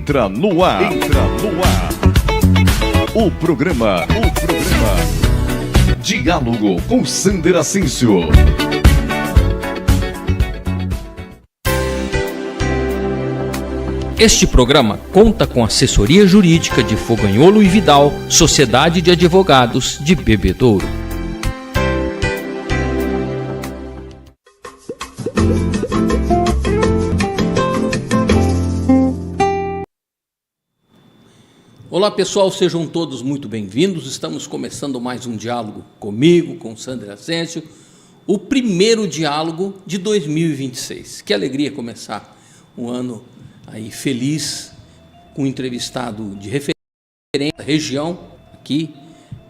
Entra no ar. O programa Diálogo com Sander Ascencio. Este programa conta com assessoria jurídica de Foganholo e Vidal, Sociedade de Advogados de Bebedouro. Olá pessoal, sejam todos muito bem-vindos. Estamos começando mais um diálogo comigo, com Sander Ascencio, o primeiro diálogo de 2026. Que alegria começar um ano aí feliz, com um entrevistado de referência da região aqui.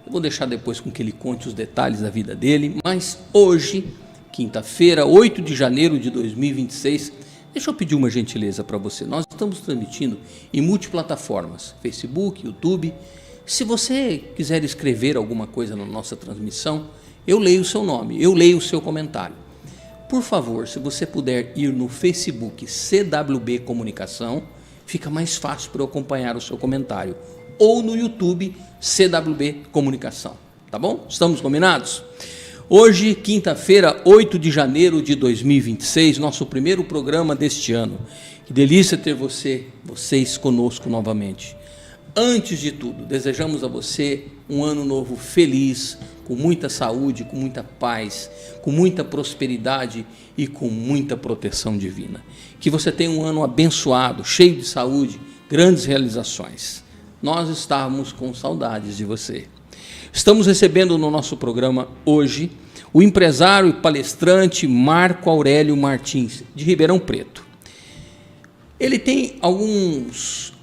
Eu vou deixar depois com que ele conte os detalhes da vida dele, mas hoje, quinta-feira, 8 de janeiro de 2026, deixa eu pedir uma gentileza para você. Nós estamos transmitindo em multiplataformas, Facebook, YouTube. Se você quiser escrever alguma coisa na nossa transmissão, eu leio o seu nome, eu leio o seu comentário. Por favor, se você puder ir no Facebook CWB Comunicação, fica mais fácil para eu acompanhar o seu comentário. Ou no YouTube CWB Comunicação, tá bom? Estamos combinados? Hoje, quinta-feira, 8 de janeiro de 2026, nosso primeiro programa deste ano. Que delícia ter vocês conosco novamente. Antes de tudo, desejamos a você um ano novo feliz, com muita saúde, com muita paz, com muita prosperidade e com muita proteção divina. Que você tenha um ano abençoado, cheio de saúde, grandes realizações. Nós estamos com saudades de você. Estamos recebendo no nosso programa hoje o empresário e palestrante Marco Aurélio Martins, de Ribeirão Preto. Ele tem algumas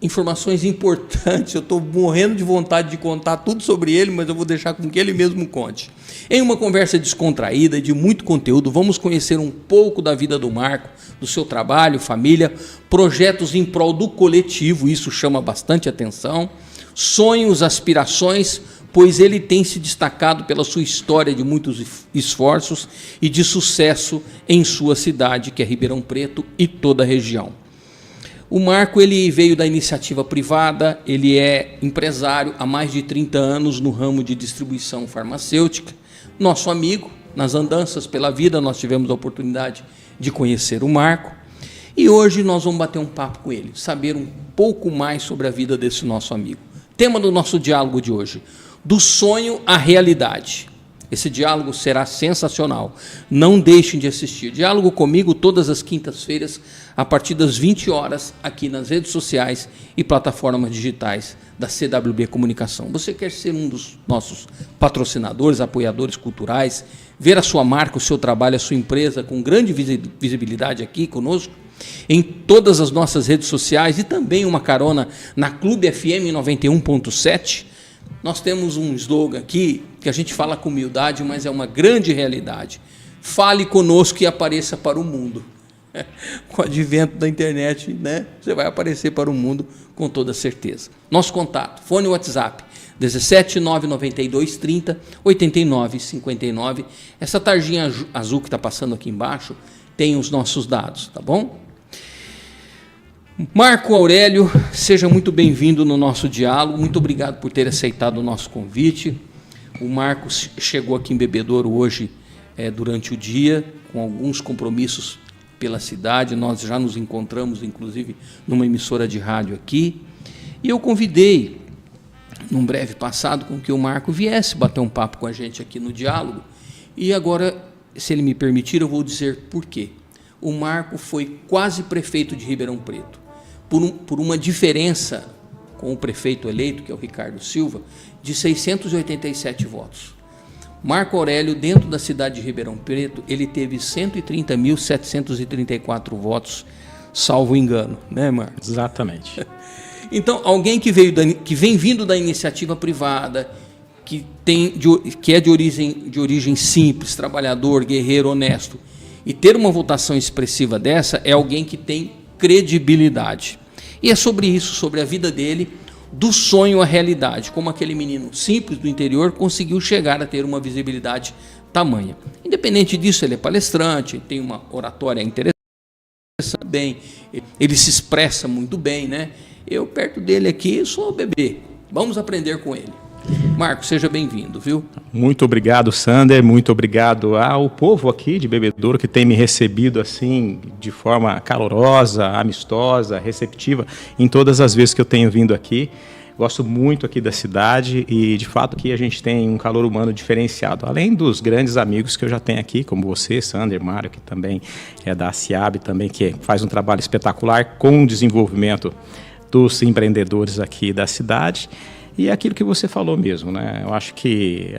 informações importantes. Eu estou morrendo de vontade de contar tudo sobre ele, mas eu vou deixar com que ele mesmo conte. Em uma conversa descontraída, de muito conteúdo, vamos conhecer um pouco da vida do Marco, do seu trabalho, família, projetos em prol do coletivo, isso chama bastante atenção, sonhos, aspirações, pois ele tem se destacado pela sua história de muitos esforços e de sucesso em sua cidade, que é Ribeirão Preto e toda a região. O Marco ele veio da iniciativa privada, ele é empresário há mais de 30 anos no ramo de distribuição farmacêutica. Nosso amigo, nas andanças pela vida, nós tivemos a oportunidade de conhecer o Marco. E hoje nós vamos bater um papo com ele, saber um pouco mais sobre a vida desse nosso amigo. Tema do nosso diálogo de hoje, do sonho à realidade. Esse diálogo será sensacional. Não deixem de assistir. Diálogo comigo todas as quintas-feiras, a partir das 20 horas, aqui nas redes sociais e plataformas digitais da CWB Comunicação. Você quer ser um dos nossos patrocinadores, apoiadores culturais, ver a sua marca, o seu trabalho, a sua empresa com grande visibilidade aqui conosco, em todas as nossas redes sociais e também uma carona na Clube FM 91.7, nós temos um slogan aqui que a gente fala com humildade, mas é uma grande realidade. Fale conosco e apareça para o mundo. Com o advento da internet, né? Você vai aparecer para o mundo com toda certeza. Nosso contato, fone WhatsApp, 17 992 30 89 59. Essa tarjinha azul que está passando aqui embaixo tem os nossos dados, tá bom? Marco Aurélio, seja muito bem-vindo no nosso diálogo. Muito obrigado por ter aceitado o nosso convite. O Marco chegou aqui em Bebedouro hoje durante o dia, com alguns compromissos pela cidade. Nós já nos encontramos, inclusive, numa emissora de rádio aqui. E eu convidei, num breve passado, com que o Marco viesse bater um papo com a gente aqui no diálogo. E agora, se ele me permitir, eu vou dizer por quê. O Marco foi quase prefeito de Ribeirão Preto. Por uma diferença com o prefeito eleito, que é o Ricardo Silva, de 687 votos. Marco Aurélio, dentro da cidade de Ribeirão Preto, ele teve 130.734 votos, salvo engano, né, Marco? Exatamente. Então, alguém que vem vindo da iniciativa privada, que é de origem simples, trabalhador, guerreiro, honesto, e ter uma votação expressiva dessa é alguém que tem credibilidade. E é sobre isso, sobre a vida dele, do sonho à realidade, como aquele menino simples do interior conseguiu chegar a ter uma visibilidade tamanha. Independente disso, ele é palestrante, tem uma oratória interessante. bem, ele se expressa muito bem, né? Eu, perto dele aqui, sou bebê. Vamos aprender com ele. Marcos, seja bem-vindo, viu? Muito obrigado, Sander. Muito obrigado ao povo aqui de Bebedouro que tem me recebido assim de forma calorosa, amistosa, receptiva em todas as vezes que eu tenho vindo aqui. Gosto muito aqui da cidade e, de fato, que a gente tem um calor humano diferenciado. Além dos grandes amigos que eu já tenho aqui, como você, Sander, Mário, que também é da CIAB, também que faz um trabalho espetacular com o desenvolvimento dos empreendedores aqui da cidade. E é aquilo que você falou mesmo, né? Eu acho que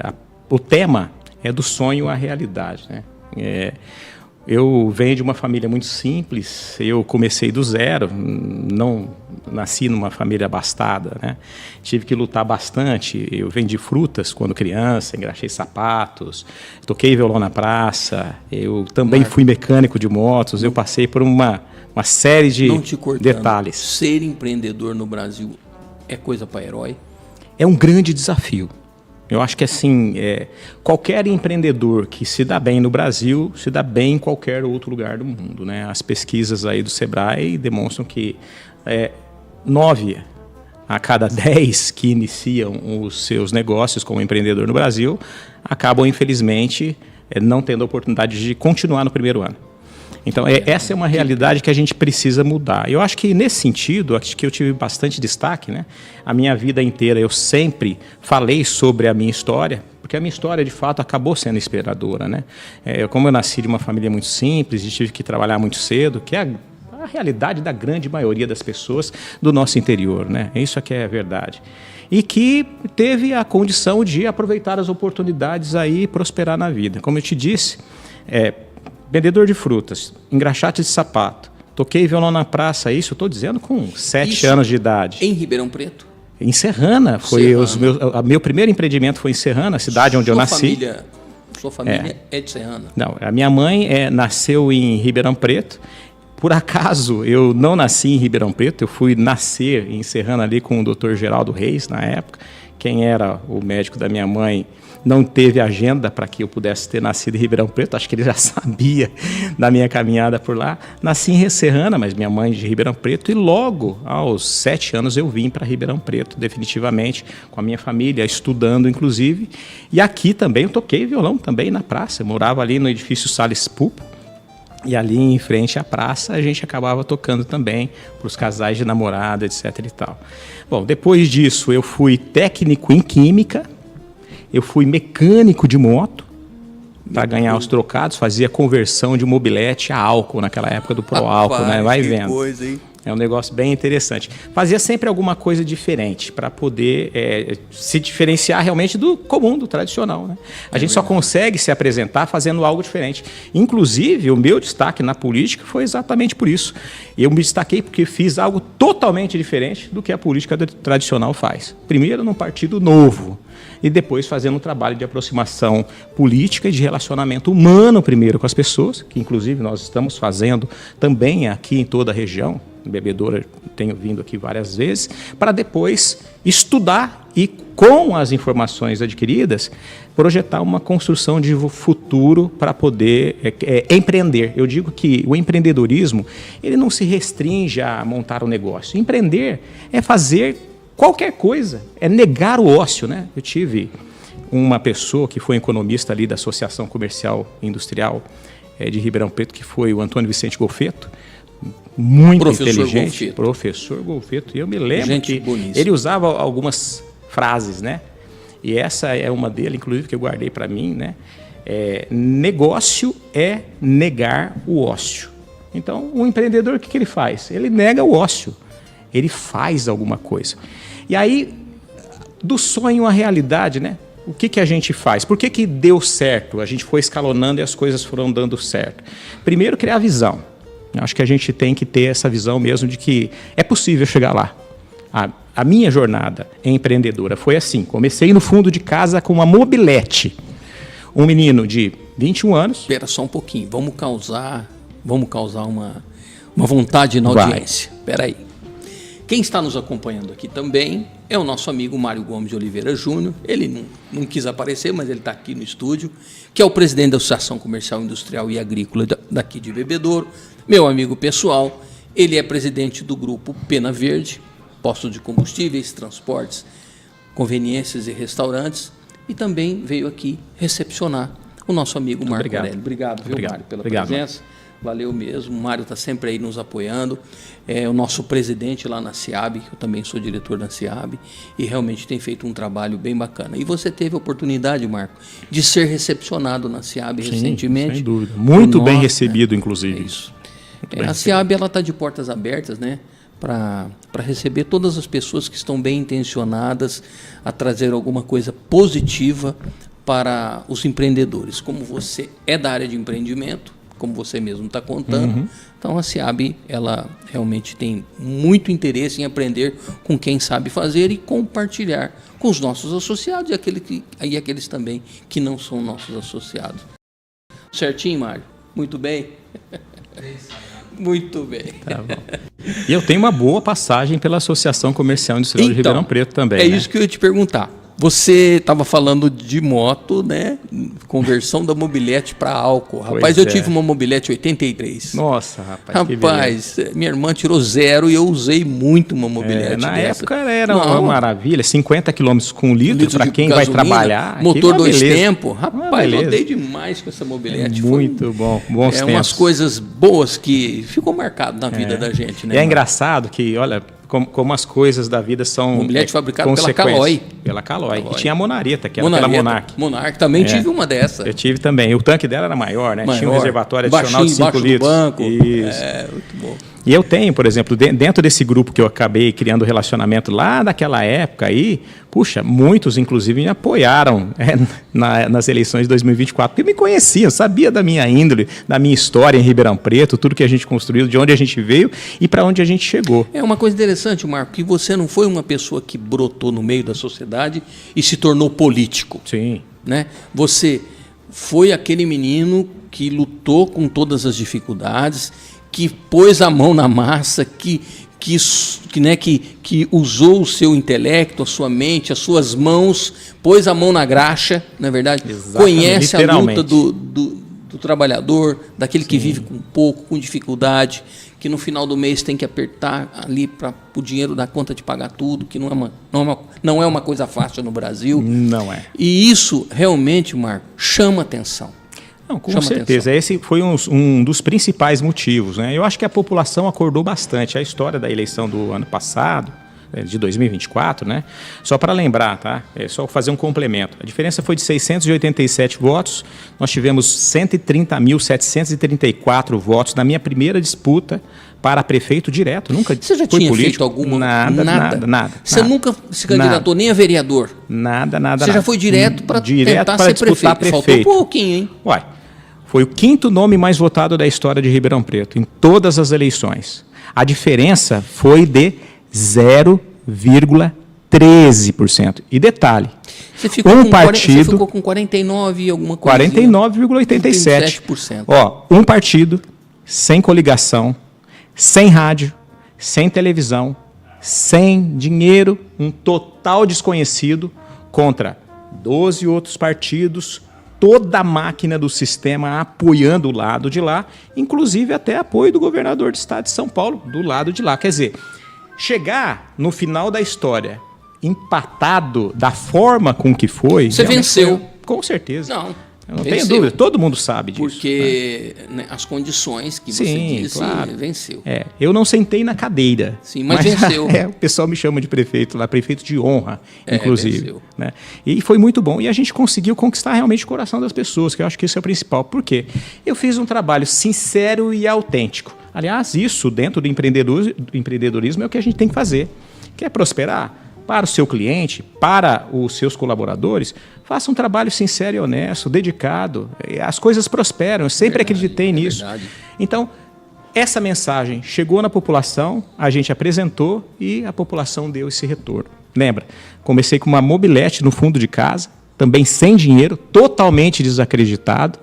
o tema é do sonho à realidade, né? Eu venho de uma família muito simples, eu comecei do zero, não nasci numa família abastada, né? Tive que lutar bastante, eu vendi frutas quando criança, engraxei sapatos, toquei violão na praça, eu também fui mecânico de motos, eu passei por uma série de detalhes. Ser empreendedor no Brasil é coisa para herói? É um grande desafio. Eu acho que assim, qualquer empreendedor que se dá bem no Brasil, se dá bem em qualquer outro lugar do mundo, né? As pesquisas aí do Sebrae demonstram que 9 a cada 10 que iniciam os seus negócios como empreendedor no Brasil acabam, infelizmente, não tendo a oportunidade de continuar no primeiro ano. Então, essa é uma realidade que a gente precisa mudar. Eu acho que, nesse sentido, acho que eu tive bastante destaque, né? A minha vida inteira eu sempre falei sobre a minha história, porque a minha história, de fato, acabou sendo inspiradora, né? Como eu nasci de uma família muito simples e tive que trabalhar muito cedo, que é a realidade da grande maioria das pessoas do nosso interior, né? Isso aqui é a verdade. E que teve a condição de aproveitar as oportunidades aí e prosperar na vida. Como eu te disse, vendedor de frutas, engraxate de sapato, toquei violão na praça, isso eu estou dizendo com 7 anos de idade. Em Ribeirão Preto? Em Serrana, meu primeiro empreendimento foi em Serrana, a cidade onde eu nasci. Sua família é de Serrana? Não, a minha mãe nasceu em Ribeirão Preto. Por acaso, eu não nasci em Ribeirão Preto, eu fui nascer em Serrana ali com o Dr. Geraldo Reis, na época. Quem era o médico da minha mãe não teve agenda para que eu pudesse ter nascido em Ribeirão Preto, acho que ele já sabia da minha caminhada por lá. Nasci em Serrana, mas minha mãe de Ribeirão Preto, e logo aos 7 anos eu vim para Ribeirão Preto, definitivamente, com a minha família, estudando inclusive. E aqui também eu toquei violão também na praça, eu morava ali no edifício Sales Pupo, e ali em frente à praça a gente acabava tocando também para os casais de namorada, etc. e tal. Bom, depois disso eu fui técnico em química, eu fui mecânico de moto para ganhar os trocados, fazia conversão de mobilete a álcool naquela época do Proálcool, né? Vai vendo. Coisa, hein? É um negócio bem interessante. Fazia sempre alguma coisa diferente para poder se diferenciar realmente do comum, do tradicional, né? A gente só consegue se apresentar fazendo algo diferente. Inclusive, o meu destaque na política foi exatamente por isso. Eu me destaquei porque fiz algo totalmente diferente do que a política tradicional faz. Primeiro, num partido novo. E depois fazendo um trabalho de aproximação política e de relacionamento humano primeiro com as pessoas, que inclusive nós estamos fazendo também aqui em toda a região. Bebedouro, tenho vindo aqui várias vezes, para depois estudar e, com as informações adquiridas, projetar uma construção de futuro para poder empreender. Eu digo que o empreendedorismo ele não se restringe a montar um negócio. Empreender é fazer qualquer coisa, é negar o ócio, né? Eu tive uma pessoa que foi economista ali da Associação Comercial e Industrial de Ribeirão Preto, que foi o Antônio Vicente Golfeto, muito inteligente, professor Golfeto, e eu me lembro que ele usava algumas frases, né? E essa é uma dele, inclusive, que eu guardei para mim, né? Negócio é negar o ócio. Então, o empreendedor, o que ele faz? Ele nega o ócio, ele faz alguma coisa. E aí, do sonho à realidade, né? O que a gente faz? Por que deu certo? A gente foi escalonando e as coisas foram dando certo. Primeiro, criar visão. Acho que a gente tem que ter essa visão mesmo de que é possível chegar lá. A minha jornada empreendedora foi assim. Comecei no fundo de casa com uma mobilete. Um menino de 21 anos. Espera só um pouquinho. Vamos causar uma vontade na audiência. Espera aí. Quem está nos acompanhando aqui também é o nosso amigo Mário Gomes de Oliveira Júnior. Ele não quis aparecer, mas ele está aqui no estúdio, que é o presidente da Associação Comercial, Industrial e Agrícola daqui de Bebedouro, meu amigo pessoal. Ele é presidente do grupo Pena Verde, postos de combustíveis, transportes, conveniências e restaurantes, e também veio aqui recepcionar o nosso amigo Marco Aurélio. Obrigado, viu, Mário, pela presença. Valeu mesmo, o Mário está sempre aí nos apoiando, é o nosso presidente lá na SEAB, que eu também sou diretor da SEAB, e realmente tem feito um trabalho bem bacana. E você teve a oportunidade, Marco, de ser recepcionado na SEAB recentemente. Sem dúvida. Muito bem recebido, inclusive. É isso. A SEAB está de portas abertas, né, para receber todas as pessoas que estão bem intencionadas a trazer alguma coisa positiva para os empreendedores. Como você é da área de empreendimento, como você mesmo está contando, então a SEAB, ela realmente tem muito interesse em aprender com quem sabe fazer e compartilhar com os nossos associados e aqueles também que não são nossos associados. Certinho, Mário? Muito bem? Muito bem. Tá bom. E eu tenho uma boa passagem pela Associação Comercial Industrial de Ribeirão Preto também. É isso que eu ia te perguntar. Você estava falando de moto, né? Conversão da mobilete para álcool. Rapaz, eu tive uma mobilete 83. Nossa, rapaz. Rapaz, minha irmã tirou 0 e eu usei muito uma mobilete na dessa. época era uma maravilha, 50 km com litro para quem vai trabalhar. Motor 2 tempos. Rapaz, eu andei demais com essa mobilete. Muito bom, bons tempos. Umas coisas boas que ficou marcado na vida da gente, né? E é engraçado que, olha, como as coisas da vida são mobilete fabricada pela Caloi. Pela Caloi. E tinha a Monareta, que era aquela Monarch. Monarch, também tive uma dessa. Eu tive também. O tanque dela era maior, né? Tinha um reservatório adicional de 5 litros. Do banco. Isso. Muito bom. E eu tenho, por exemplo, dentro desse grupo que eu acabei criando relacionamento lá daquela época aí, puxa, muitos inclusive me apoiaram nas eleições de 2024, porque me conheciam, sabia da minha índole, da minha história em Ribeirão Preto, tudo que a gente construiu, de onde a gente veio e para onde a gente chegou. É uma coisa interessante, Marco, que você não foi uma pessoa que brotou no meio da sociedade e se tornou político.Sim. Né? Você foi aquele menino que lutou com todas as dificuldades, que pôs a mão na massa, que usou o seu intelecto, a sua mente, as suas mãos, pôs a mão na graxa, não é verdade? Exatamente, conhece a luta do trabalhador, daquele que vive com pouco, com dificuldade, que no final do mês tem que apertar ali para o dinheiro dar conta de pagar tudo, que não é uma coisa fácil no Brasil. Não é. E isso realmente, Marco, chama atenção. Não, com certeza. Esse foi um dos principais motivos, né? Eu acho que a população acordou bastante. A história da eleição do ano passado, de 2024, né? Só para lembrar, tá? É só fazer um complemento. A diferença foi de 687 votos. Nós tivemos 130.734 votos na minha primeira disputa para prefeito direto. Nunca Você já foi tinha político. feito alguma? Nada. Você nunca se candidatou nem a vereador? Nada. Você já foi direto para tentar ser disputar prefeito? prefeito. Faltou um pouquinho, hein? Uai, foi o 5º nome mais votado da história de Ribeirão Preto, em todas as eleições. A diferença foi de 0,13%. E detalhe, você ficou com 49 e alguma coisa. 49,87%. Ó, um partido sem coligação, sem rádio, sem televisão, sem dinheiro, um total desconhecido contra 12 outros partidos, toda a máquina do sistema apoiando o lado de lá, inclusive até apoio do governador do estado de São Paulo, do lado de lá. Quer dizer, chegar no final da história empatado da forma com que foi... Você venceu. Com certeza. Não tenho dúvida, todo mundo sabe disso. Porque as condições que você disse, claro. Venceu. Eu não sentei na cadeira. Sim, mas venceu. O pessoal me chama de prefeito lá, prefeito de honra, inclusive. Né? E foi muito bom. E a gente conseguiu conquistar realmente o coração das pessoas, que eu acho que isso é o principal. Por quê? Eu fiz um trabalho sincero e autêntico. Aliás, isso dentro do empreendedorismo é o que a gente tem que fazer. Quer prosperar? Para o seu cliente, para os seus colaboradores, faça um trabalho sincero e honesto, dedicado. As coisas prosperam, eu sempre acreditei nisso. Então, essa mensagem chegou na população, a gente apresentou e a população deu esse retorno. Lembra? Comecei com uma mobilete no fundo de casa, também sem dinheiro, totalmente desacreditado.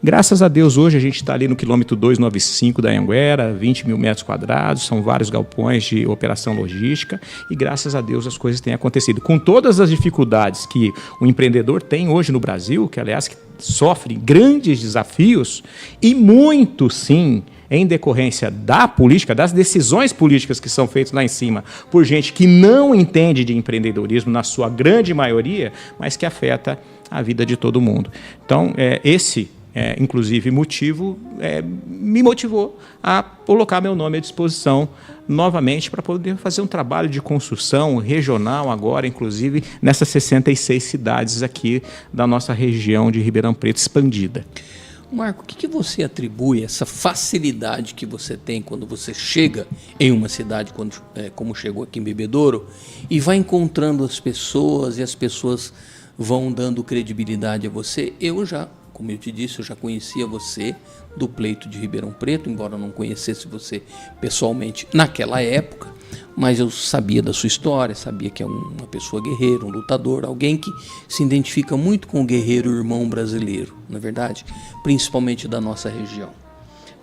Graças a Deus, hoje a gente está ali no quilômetro 295 da Anhanguera, 20 mil metros quadrados, são vários galpões de operação logística e graças a Deus as coisas têm acontecido. Com todas as dificuldades que o empreendedor tem hoje no Brasil, que aliás que sofre grandes desafios e muito sim em decorrência da política, das decisões políticas que são feitas lá em cima por gente que não entende de empreendedorismo na sua grande maioria, mas que afeta a vida de todo mundo. Então, inclusive, motivo me motivou a colocar meu nome à disposição novamente para poder fazer um trabalho de construção regional agora, inclusive, nessas 66 cidades aqui da nossa região de Ribeirão Preto expandida. Marco, o que você atribui essa facilidade que você tem quando você chega em uma cidade, como chegou aqui em Bebedouro, e vai encontrando as pessoas e as pessoas vão dando credibilidade a você? Como eu te disse, eu já conhecia você do pleito de Ribeirão Preto, embora eu não conhecesse você pessoalmente naquela época, mas eu sabia da sua história, sabia que é uma pessoa guerreira, um lutador, alguém que se identifica muito com o guerreiro irmão brasileiro, não é verdade? Principalmente da nossa região.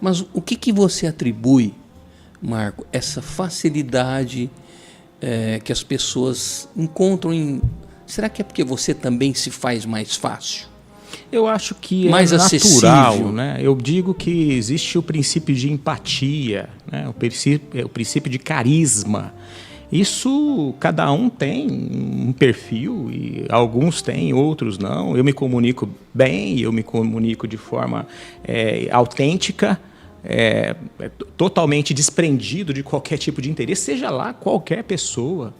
Mas o que você atribui, Marco, essa facilidade que as pessoas encontram em... Será que é porque você também se faz mais fácil? Eu acho que mais é natural, acessível, né? Eu digo que existe o princípio de empatia, né? o princípio de carisma. Isso, cada um tem um perfil, e alguns têm, outros não. Eu me comunico bem, eu me comunico de forma autêntica, totalmente desprendido de qualquer tipo de interesse, seja lá qualquer pessoa.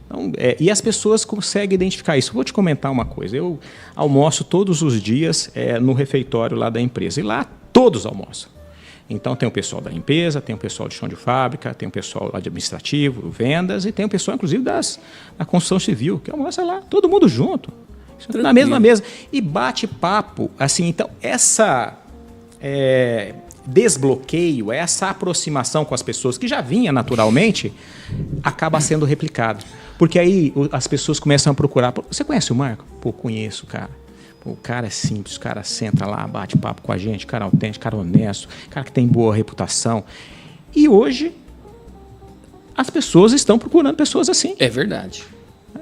Então, e as pessoas conseguem identificar isso. Vou te comentar uma coisa. Eu almoço todos os dias no refeitório lá da empresa. E lá todos almoçam. Então tem o pessoal da limpeza, tem o pessoal de chão de fábrica, tem o pessoal administrativo, vendas, e tem o pessoal, inclusive, da construção civil, que almoça lá, todo mundo junto. Na mesma mesa. E bate papo. Assim, então, essa... desbloqueio, essa aproximação com as pessoas que já vinha naturalmente, acaba sendo replicado. Porque aí as pessoas começam a procurar. Você conhece o Marco? Pô, conheço, cara. Pô, o cara é simples, o cara senta lá, bate papo com a gente, cara autêntico, cara honesto, cara que tem boa reputação. E hoje as pessoas estão procurando pessoas assim. É verdade.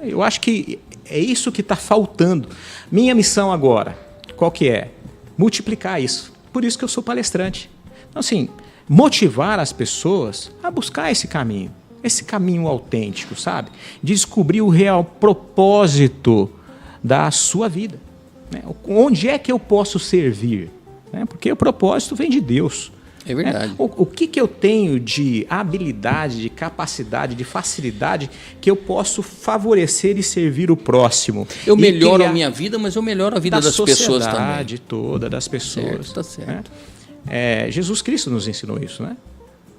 Eu acho que é isso que está faltando. Minha missão agora, qual que é? Multiplicar isso. Por isso que eu sou palestrante. Então, assim, motivar as pessoas a buscar esse caminho autêntico, sabe? De descobrir o real propósito da sua vida. Né? Onde é que eu posso servir? Né? Porque o propósito vem de Deus. É verdade. O que eu tenho de habilidade, de capacidade, de facilidade que eu posso favorecer e servir o próximo? Eu melhoro a minha vida, mas eu melhoro a vida das pessoas também. Da sociedade toda, das pessoas. Certo, tá certo. Né? Jesus Cristo nos ensinou isso, né?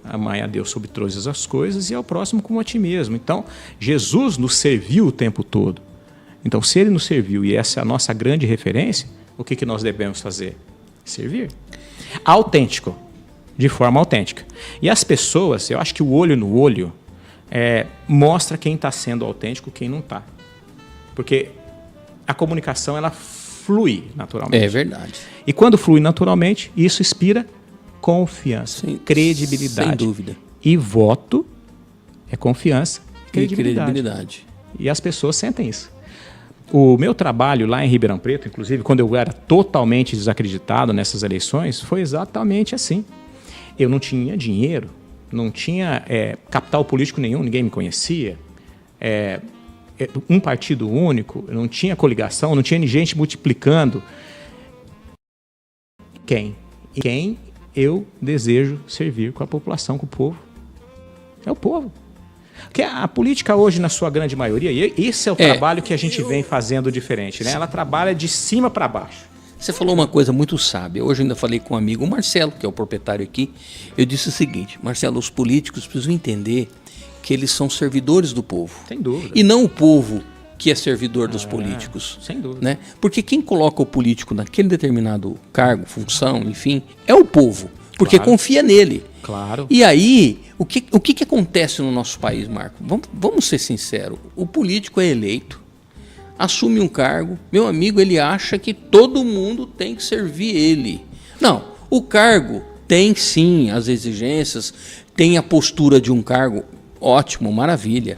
Amai a Deus sobre todas as coisas e ao próximo como a ti mesmo. Então, Jesus nos serviu o tempo todo. Então, se Ele nos serviu e essa é a nossa grande referência, o que nós devemos fazer? Servir. Autêntico. De forma autêntica. E as pessoas, eu acho que o olho no olho mostra quem está sendo autêntico e quem não está. Porque a comunicação, ela flui naturalmente. É verdade. E quando flui naturalmente, isso inspira confiança, credibilidade. Sem dúvida. E voto é confiança e credibilidade. E as pessoas sentem isso. O meu trabalho lá em Ribeirão Preto, inclusive, quando eu era totalmente desacreditado nessas eleições, foi exatamente assim. Eu não tinha dinheiro, não tinha capital político nenhum, ninguém me conhecia. Um partido único, não tinha coligação, não tinha gente multiplicando. Quem eu desejo servir com a população, com o povo? É o povo. Porque a política hoje, na sua grande maioria, e esse é o trabalho que a gente vem fazendo diferente, né? Ela trabalha de cima para baixo. Você falou uma coisa muito sábia. Hoje eu ainda falei com um amigo, o Marcelo, que é o proprietário aqui. Eu disse o seguinte: Marcelo, os políticos precisam entender que eles são servidores do povo. Sem dúvida. E não o povo que é servidor dos políticos. Sem dúvida. Né? Porque quem coloca o político naquele determinado cargo, função, enfim, é o povo. Porque confia nele. Claro. E aí, o que acontece no nosso país, Marco? Vamos ser sinceros. O político é eleito. assume um cargo, meu amigo, ele acha que todo mundo tem que servir ele. Não, o cargo tem sim as exigências, tem a postura de um cargo, ótimo, maravilha.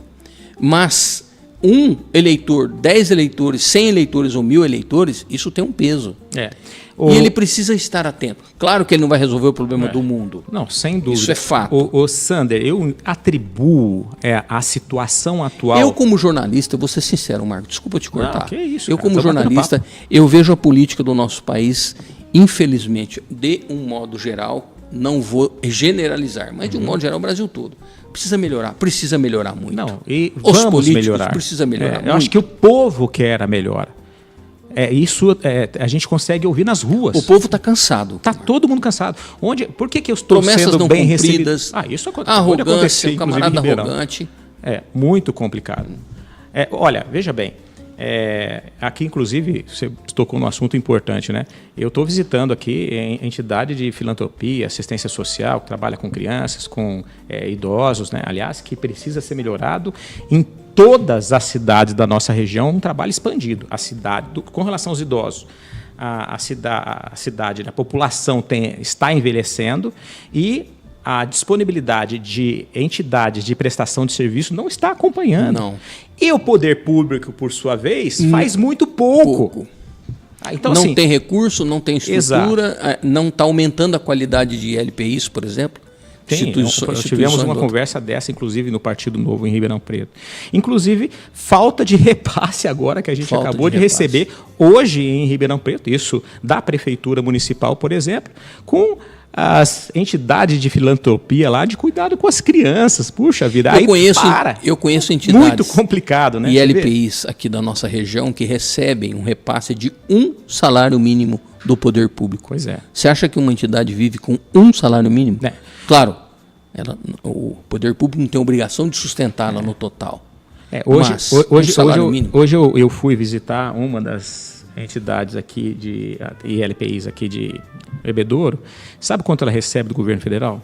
Mas um eleitor, 10 eleitores, 100 eleitores ou 1000 eleitores, isso tem um peso. E ele precisa estar atento. Claro que ele não vai resolver o problema do mundo. Não, sem dúvida. Isso é fato. O Sander, eu atribuo a situação atual... Eu, como jornalista, vou ser sincero, Marco, desculpa te cortar. Não, que isso, eu, cara, como jornalista, eu vejo a política do nosso país, infelizmente, de um modo geral, não vou generalizar, mas de um modo geral, o Brasil todo. Precisa melhorar muito. Não, e Os vamos políticos melhorar. Precisa melhorar muito. Eu acho que o povo quer a melhora. Isso a gente consegue ouvir nas ruas. O povo está cansado. Está todo mundo cansado. Por que eu estou Promessas sendo não bem cumpridas, recebido? Isso pode arrogância, acontecer, o inclusive, camarada em Ribeirão. arrogante. Muito complicado. Olha, veja bem. Aqui, inclusive, você tocou num assunto importante, né? Eu estou visitando aqui entidade de filantropia, assistência social, que trabalha com crianças, com idosos, né? Aliás, que precisa ser melhorado em todas as cidades da nossa região, um trabalho expandido. A cidade, com relação aos idosos, a cidade, a população está envelhecendo e a disponibilidade de entidades de prestação de serviço não está acompanhando. Não. E o poder público, por sua vez, faz muito pouco. Então, não assim, tem recurso, não tem estrutura, não está aumentando a qualidade de LPIs, por exemplo. Tivemos uma conversa dessa, inclusive, no Partido Novo, em Ribeirão Preto. Inclusive, falta de repasse agora, que a gente acabou de receber hoje em Ribeirão Preto, isso da Prefeitura Municipal, por exemplo, com as entidades de filantropia lá, de cuidado com as crianças. Puxa vida, eu conheço entidades muito complicado, né? E LPIs aqui da nossa região que recebem um repasse de um salário mínimo do poder público. Pois é. Você acha que uma entidade vive com um salário mínimo? Claro, o poder público não tem obrigação de sustentá-la no total. Hoje eu fui visitar uma das entidades aqui de ILPIs aqui de Bebedouro. Sabe quanto ela recebe do governo federal?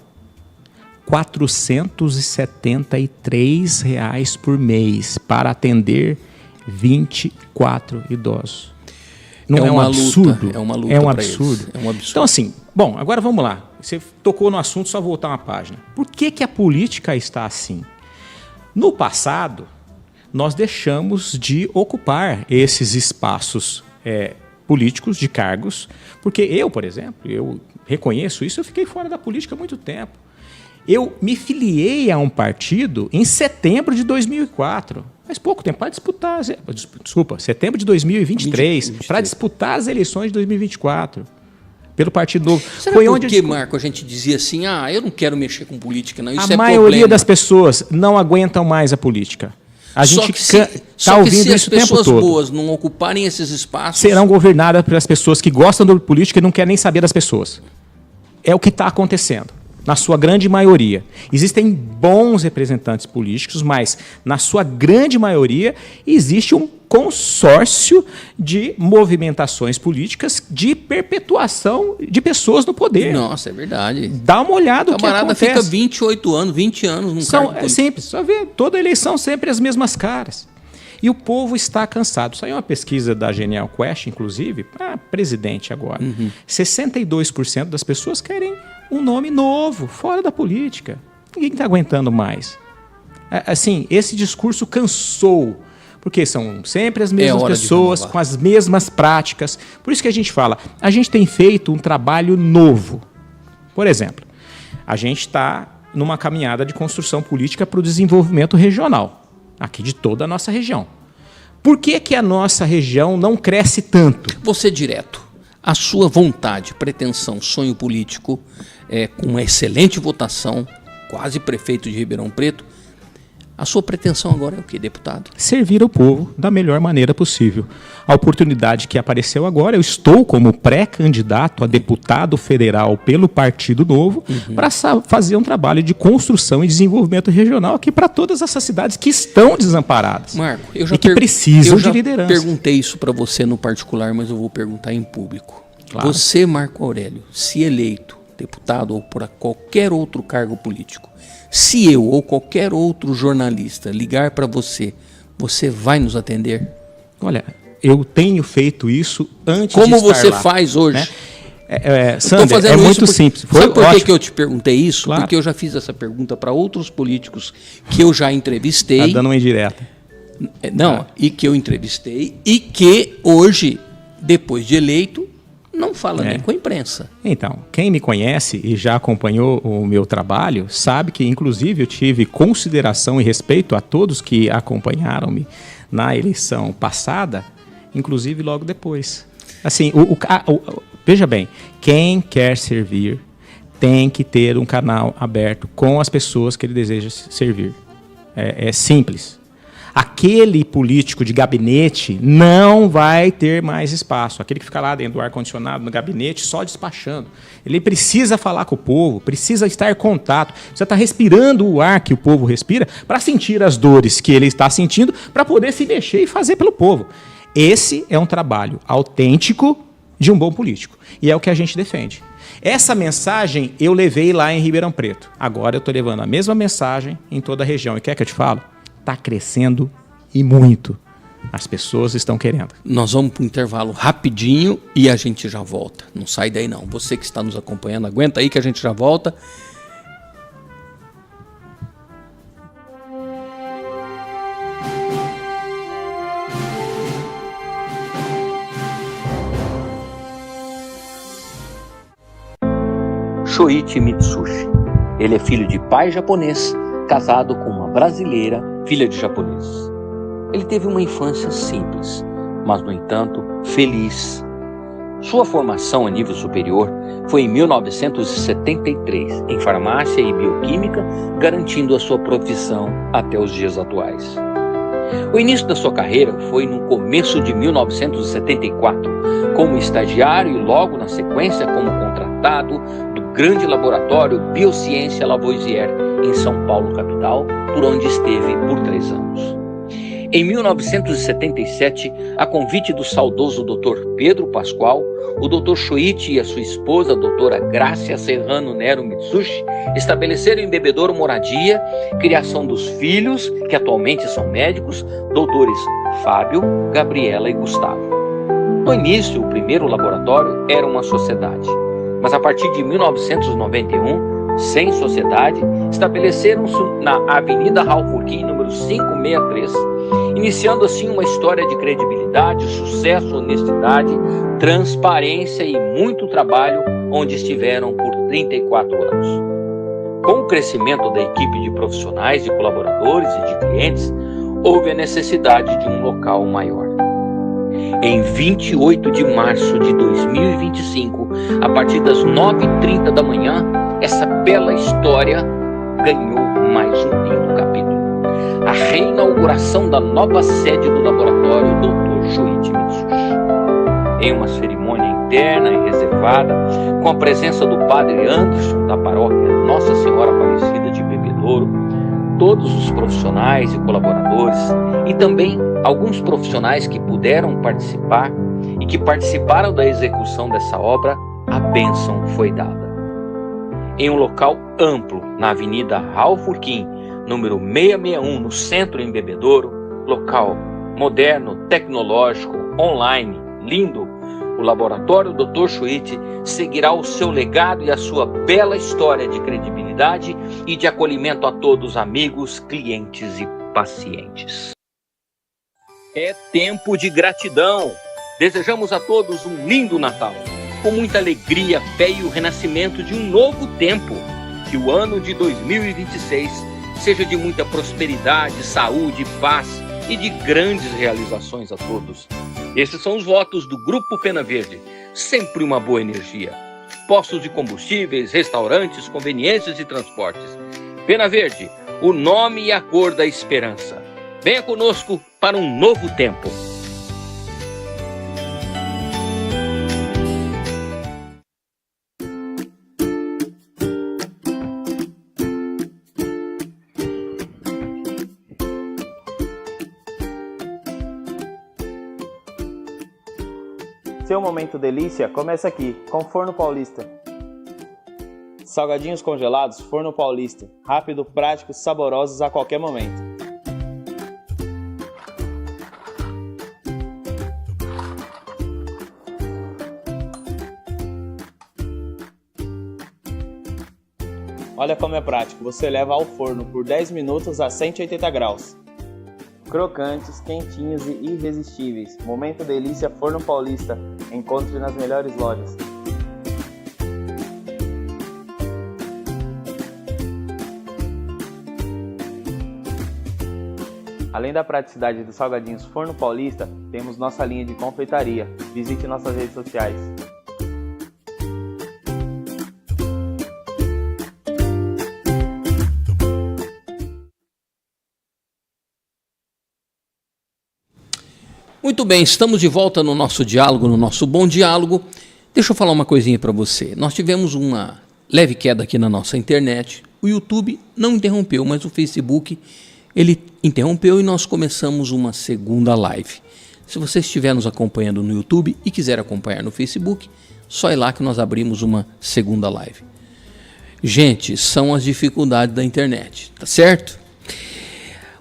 R$ 473 por mês para atender 24 idosos. Não é um absurdo? É uma luta. É um absurdo. É um absurdo. Então, assim, bom, agora vamos lá. Você tocou no assunto, só voltar uma página. Por que a política está assim? No passado, nós deixamos de ocupar esses espaços políticos de cargos, porque eu, por exemplo, eu reconheço isso, eu fiquei fora da política há muito tempo. Eu me filiei a um partido em setembro de 2004, faz pouco tempo, para disputar, setembro de 2023, para disputar as eleições de 2024, pelo Partido Novo. Será por que, Marco, a gente dizia assim, eu não quero mexer com política, não, isso a maioria das pessoas não aguentam mais a política. A gente está ouvindo isso o tempo todo. Se as pessoas boas não ocuparem esses espaços... serão governadas pelas pessoas que gostam da política e não querem nem saber das pessoas. É o que está acontecendo, na sua grande maioria. Existem bons representantes políticos, mas, na sua grande maioria, existe um consórcio de movimentações políticas de perpetuação de pessoas no poder. Nossa, é verdade. Dá uma olhada no que acontece. O camarada fica 28 anos, 20 anos num cargo político. É simples, só ver toda eleição sempre as mesmas caras. E o povo está cansado. Saiu uma pesquisa da Genial Quest, inclusive, para presidente agora. 62% das pessoas querem um nome novo, fora da política. Ninguém está aguentando mais. Assim, esse discurso cansou. Porque são sempre as mesmas pessoas, com as mesmas práticas. Por isso que a gente fala, a gente tem feito um trabalho novo. Por exemplo, a gente está numa caminhada de construção política para o desenvolvimento regional, aqui de toda a nossa região. Por que a nossa região não cresce tanto? Você direto, a sua vontade, pretensão, sonho político, com uma excelente votação, quase prefeito de Ribeirão Preto, a sua pretensão agora é o quê, deputado? Servir ao povo da melhor maneira possível. A oportunidade que apareceu agora, eu estou como pré-candidato a deputado federal pelo Partido Novo para fazer um trabalho de construção e desenvolvimento regional aqui para todas essas cidades que estão desamparadas. Marco, que precisam de liderança. Eu já perguntei isso para você no particular, mas eu vou perguntar em público. Claro. Você, Marco Aurélio, se eleito deputado ou por qualquer outro cargo político, se eu ou qualquer outro jornalista ligar para você, você vai nos atender? Olha, eu tenho feito isso antes Como de estar você lá, faz hoje? né? Tô Sander, fazendo é isso muito porque- simples. Sabe por ótimo. que eu te perguntei isso? Claro. Porque eu já fiz essa pergunta para outros políticos que eu já entrevistei. Tá dando uma indireta. Não, e que eu entrevistei e que hoje, depois de eleito, não fala nem com a imprensa. Então, quem me conhece e já acompanhou o meu trabalho, sabe que, inclusive, eu tive consideração e respeito a todos que acompanharam-me na eleição passada, inclusive logo depois. Assim, veja bem, quem quer servir tem que ter um canal aberto com as pessoas que ele deseja servir. É simples. Aquele político de gabinete não vai ter mais espaço. Aquele que fica lá dentro do ar-condicionado no gabinete só despachando. Ele precisa falar com o povo, precisa estar em contato. Você está respirando o ar que o povo respira para sentir as dores que ele está sentindo, para poder se mexer e fazer pelo povo. Esse é um trabalho autêntico de um bom político. E é o que a gente defende. Essa mensagem eu levei lá em Ribeirão Preto. Agora eu estou levando a mesma mensagem em toda a região. E quer que eu te falo? Está crescendo e muito. As pessoas estão querendo. Nós vamos para um intervalo rapidinho e a gente já volta. Não sai daí não. Você que está nos acompanhando, aguenta aí que a gente já volta. Shoichi Mitsushi. Ele é filho de pai japonês, casado com uma brasileira, filha de japoneses. Ele teve uma infância simples, mas, no entanto, feliz. Sua formação a nível superior foi em 1973, em farmácia e bioquímica, garantindo a sua profissão até os dias atuais. O início da sua carreira foi no começo de 1974, como estagiário e logo na sequência como contratado do grande laboratório Biociência Lavoisier, em São Paulo, capital, por onde esteve por 3 anos. Em 1977, a convite do saudoso Dr. Pedro Pascoal, o Dr. Shoichi e a sua esposa, a doutora Grácia Serrano Nero Mitsushi, estabeleceram em Bebedouro moradia, criação dos filhos, que atualmente são médicos, doutores Fábio, Gabriela e Gustavo. No início, o primeiro laboratório era uma sociedade, mas a partir de 1991, sem sociedade, estabeleceram-se na Avenida Raufurquim, número 563, iniciando assim uma história de credibilidade, sucesso, honestidade, transparência e muito trabalho, onde estiveram por 34 anos. Com o crescimento da equipe de profissionais, de colaboradores e de clientes, houve a necessidade de um local maior. Em 28 de março de 2025, a partir das 9h30 da manhã, essa bela história ganhou mais um lindo capítulo. A reinauguração da nova sede do laboratório Dr. Shoichi Mitsushi. Em uma cerimônia interna e reservada, com a presença do padre Anderson da paróquia Nossa Senhora Aparecida de Bebedouro, todos os profissionais e colaboradores e também alguns profissionais que puderam participar e que participaram da execução dessa obra, a bênção foi dada. Em um local amplo, na Avenida Raufurquim, número 661, no centro em Bebedouro, local moderno, tecnológico, online, lindo, o Laboratório Dr. Shoichi seguirá o seu legado e a sua bela história de credibilidade e de acolhimento a todos amigos, clientes e pacientes. É tempo de gratidão. Desejamos a todos um lindo Natal, com muita alegria, fé e o renascimento de um novo tempo. Que o ano de 2026 seja de muita prosperidade, saúde, paz e de grandes realizações a todos. Esses são os votos do Grupo Pena Verde. Sempre uma boa energia. Postos de combustíveis, restaurantes, conveniências e transportes. Pena Verde, o nome e a cor da esperança. Venha conosco para um novo tempo. Seu momento delícia começa aqui, com Forno Paulista. Salgadinhos congelados, Forno Paulista. Rápido, prático, saborosos a qualquer momento. Olha como é prático, você leva ao forno por 10 minutos a 180 graus. Crocantes, quentinhos e irresistíveis. Momento delícia Forno Paulista. Encontre nas melhores lojas. Além da praticidade dos salgadinhos Forno Paulista, temos nossa linha de confeitaria. Visite nossas redes sociais. Muito bem, estamos de volta no nosso diálogo, no nosso bom diálogo. Deixa eu falar uma coisinha para você. Nós tivemos uma leve queda aqui na nossa internet. O YouTube não interrompeu, mas o Facebook ele interrompeu e nós começamos uma segunda live. Se você estiver nos acompanhando no YouTube e quiser acompanhar no Facebook, só ir lá que nós abrimos uma segunda live. Gente, são as dificuldades da internet, tá certo?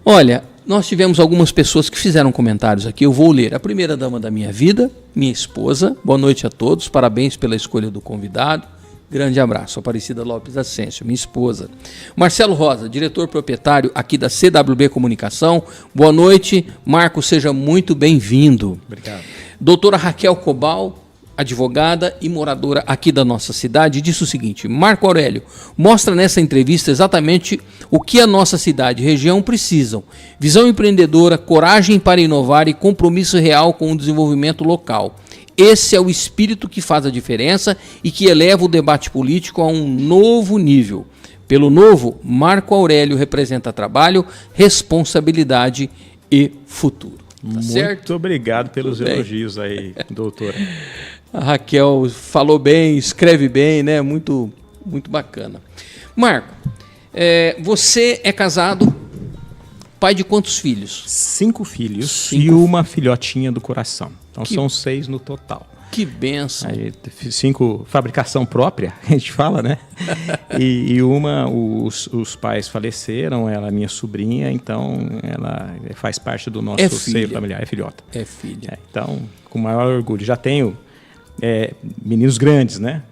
Olha, nós tivemos algumas pessoas que fizeram comentários aqui, eu vou ler. A primeira dama da minha vida, minha esposa. Boa noite a todos, parabéns pela escolha do convidado. Grande abraço, Aparecida Lopes Ascencio, minha esposa. Marcelo Rosa, diretor proprietário aqui da CWB Comunicação. Boa noite, Marco, seja muito bem-vindo. Obrigado. Doutora Raquel Cobal, advogada e moradora aqui da nossa cidade, disse o seguinte: Marco Aurélio, mostra nessa entrevista exatamente o que a nossa cidade e região precisam. Visão empreendedora, coragem para inovar e compromisso real com o desenvolvimento local. Esse é o espírito que faz a diferença e que eleva o debate político a um novo nível. Pelo novo, Marco Aurélio representa trabalho, responsabilidade e futuro. Tá certo? Muito obrigado pelos elogios aí, doutora. A Raquel falou bem, escreve bem, né? Muito, muito bacana. Marco, você é casado, pai de quantos filhos? 5 filhos e uma filhotinha do coração. Então são 6 no total. Que benção. Aí, 5 fabricação própria, a gente fala, né? e os pais faleceram, ela é minha sobrinha, então ela faz parte do nosso seio familiar, é filhota. É filha. Então, com maior orgulho. Já tenho meninos grandes, né?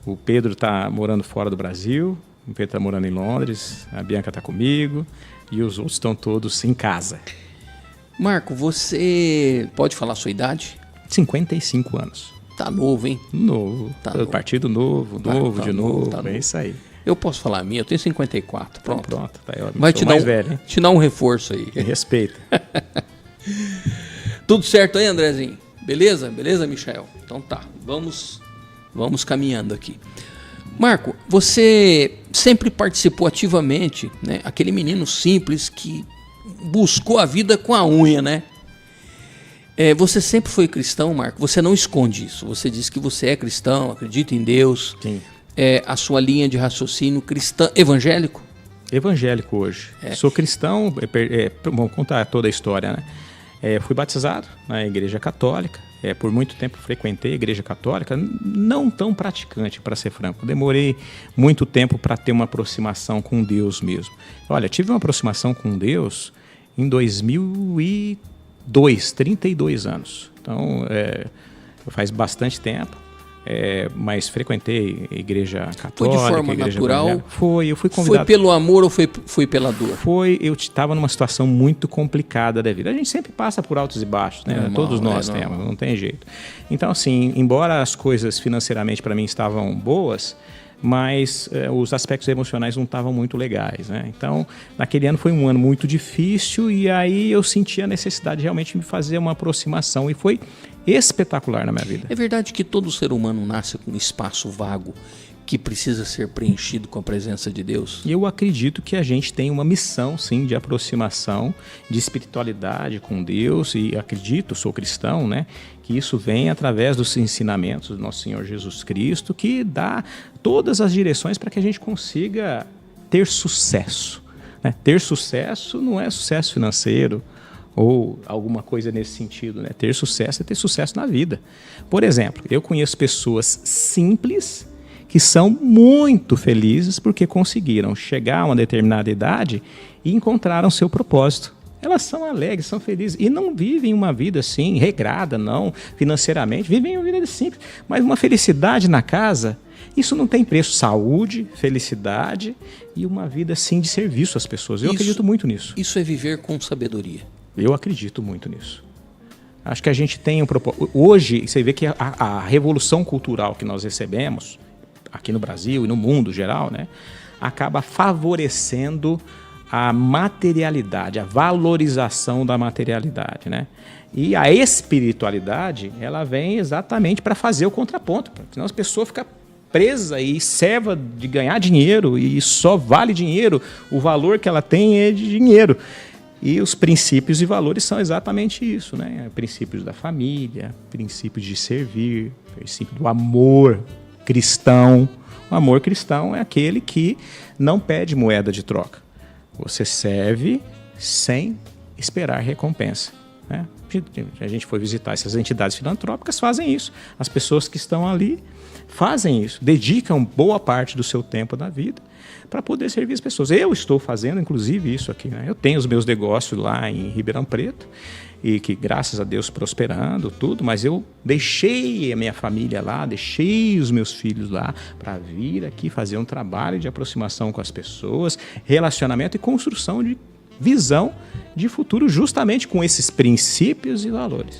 O Pedro está morando fora do Brasil, o Pedro está morando em Londres, a Bianca está comigo e os outros estão todos em casa. Marco, você pode falar a sua idade? 55 anos. Tá novo, hein? Novo. Tá novo. Partido novo, Tá de novo. Tá É isso aí. Eu posso falar a minha, eu tenho 54. Pronto. Pronto, tá aí. Vai te dar mais velho, hein? te dar um reforço aí. Me respeita. Tudo certo aí, Andrezinho? Beleza? Beleza, Michael? Então tá, vamos caminhando aqui. Marco, você sempre participou ativamente, né? Aquele menino simples que buscou a vida com a unha, né? Você sempre foi cristão, Marco? Você não esconde isso. Você diz que você é cristão, acredita em Deus. Sim. A sua linha de raciocínio cristã, evangélico? Evangélico hoje. Sou cristão, vamos contar toda a história, né? Fui batizado na igreja católica. Por muito tempo frequentei a igreja católica, não tão praticante, para ser franco. Demorei muito tempo para ter uma aproximação com Deus mesmo. Olha, tive uma aproximação com Deus em 2002, 32 anos. Então, faz bastante tempo. Mas frequentei a igreja católica. Foi de forma natural? Eu fui convidado. Foi pelo amor ou foi pela dor? Eu estava numa situação muito complicada da vida. A gente sempre passa por altos e baixos, né? Normal, todos nós temos, não tem jeito. Então, assim, embora as coisas financeiramente para mim estavam boas, mas os aspectos emocionais não estavam muito legais, né? Então, naquele ano foi um ano muito difícil e aí eu senti a necessidade realmente de me fazer uma aproximação e foi espetacular na minha vida. É verdade que todo ser humano nasce com um espaço vago que precisa ser preenchido com a presença de Deus? Eu acredito que a gente tem uma missão, sim, de aproximação, de espiritualidade com Deus e acredito, sou cristão, né, que isso vem através dos ensinamentos do nosso Senhor Jesus Cristo, que dá todas as direções para que a gente consiga ter sucesso, né? Ter sucesso não é sucesso financeiro, ou alguma coisa nesse sentido, né? Ter sucesso é ter sucesso na vida. Por exemplo, eu conheço pessoas simples que são muito felizes porque conseguiram chegar a uma determinada idade e encontraram seu propósito. Elas são alegres, são felizes e não vivem uma vida assim, regrada, não, financeiramente, vivem uma vida simples, mas uma felicidade na casa Isso não tem preço. Saúde, felicidade e uma vida, sim, de serviço às pessoas. Eu acredito muito nisso. Isso é viver com sabedoria. Eu acredito muito nisso. Acho que a gente tem um propósito. Hoje, você vê que a revolução cultural que nós recebemos, aqui no Brasil e no mundo geral, né, acaba favorecendo a materialidade, a valorização da materialidade, né? E a espiritualidade, ela vem exatamente para fazer o contraponto, senão as pessoas ficam presa e serva de ganhar dinheiro e só vale dinheiro, o valor que ela tem é de dinheiro. E os princípios e valores são exatamente isso, né? Princípios da família, princípios de servir, princípio do amor cristão. O amor cristão é aquele que não pede moeda de troca. Você serve sem esperar recompensa, né? A gente foi visitar essas entidades filantrópicas, fazem isso. As pessoas que estão ali fazem isso, dedicam boa parte do seu tempo da vida para poder servir as pessoas. Eu estou fazendo, inclusive, isso aqui, né? Eu tenho os meus negócios lá em Ribeirão Preto e que, graças a Deus, prosperando, tudo, mas eu deixei a minha família lá, deixei os meus filhos lá para vir aqui fazer um trabalho de aproximação com as pessoas, relacionamento e construção de visão de futuro justamente com esses princípios e valores.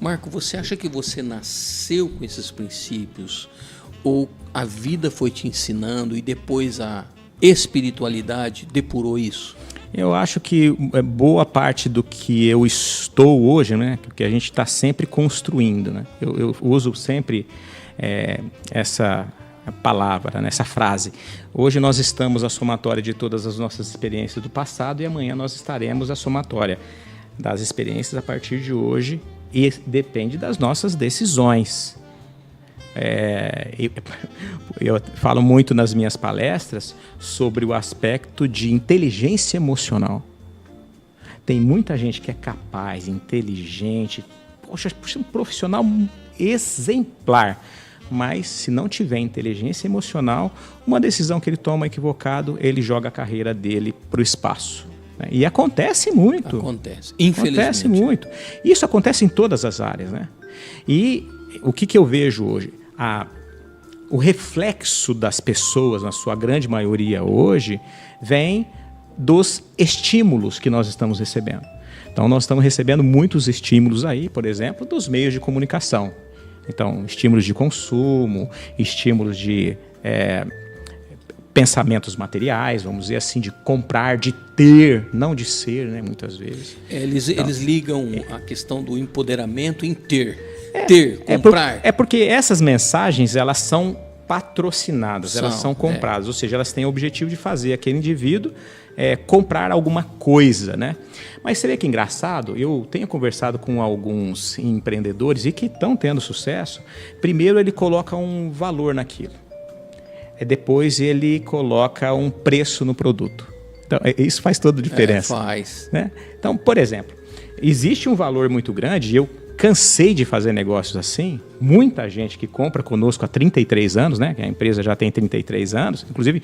Marco, você acha que você nasceu com esses princípios ou a vida foi te ensinando e depois a espiritualidade depurou isso? Eu acho que boa parte do que eu estou hoje, né, que a gente está sempre construindo, né? Eu uso sempre essa palavra, né, essa frase. Hoje nós estamos a somatória de todas as nossas experiências do passado e amanhã nós estaremos a somatória das experiências a partir de hoje e depende das nossas decisões. Eu falo muito nas minhas palestras sobre o aspecto de inteligência emocional. Tem muita gente que é capaz, inteligente, poxa, um profissional exemplar, mas se não tiver inteligência emocional, uma decisão que ele toma equivocado, ele joga a carreira dele para o espaço. Né? E acontece muito. Acontece, infelizmente. Acontece muito. Isso acontece em todas as áreas, né? E o que eu vejo hoje? O reflexo das pessoas, na sua grande maioria hoje, vem dos estímulos que nós estamos recebendo. Então, nós estamos recebendo muitos estímulos aí, por exemplo, dos meios de comunicação. Então, estímulos de consumo, estímulos de pensamentos materiais, vamos dizer assim, de comprar, de ter, não de ser, né, muitas vezes. Eles ligam a questão do empoderamento em ter. Comprar. Porque essas mensagens, elas são patrocinadas, elas são compradas, ou seja, elas têm o objetivo de fazer aquele indivíduo comprar alguma coisa, né? Mas você vê que engraçado, eu tenho conversado com alguns empreendedores e que estão tendo sucesso. Primeiro ele coloca um valor naquilo, depois ele coloca um preço no produto. Então, isso faz toda a diferença. Faz. Né? Então, por exemplo, existe um valor muito grande, e eu cansei de fazer negócios assim. Muita gente que compra conosco há 33 anos, né? Que a empresa já tem 33 anos. Inclusive,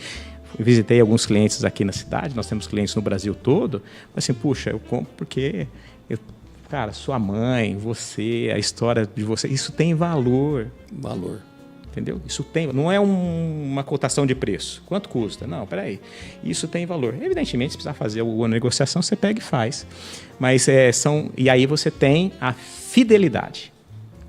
visitei alguns clientes aqui na cidade, nós temos clientes no Brasil todo. Mas assim, puxa, eu compro porque, cara, sua mãe, você, a história de você, isso tem valor. Valor. Entendeu? Isso tem, não é uma cotação de preço. Quanto custa? Não, peraí. Isso tem valor. Evidentemente, se precisar fazer alguma negociação, você pega e faz. Mas e aí você tem a fidelidade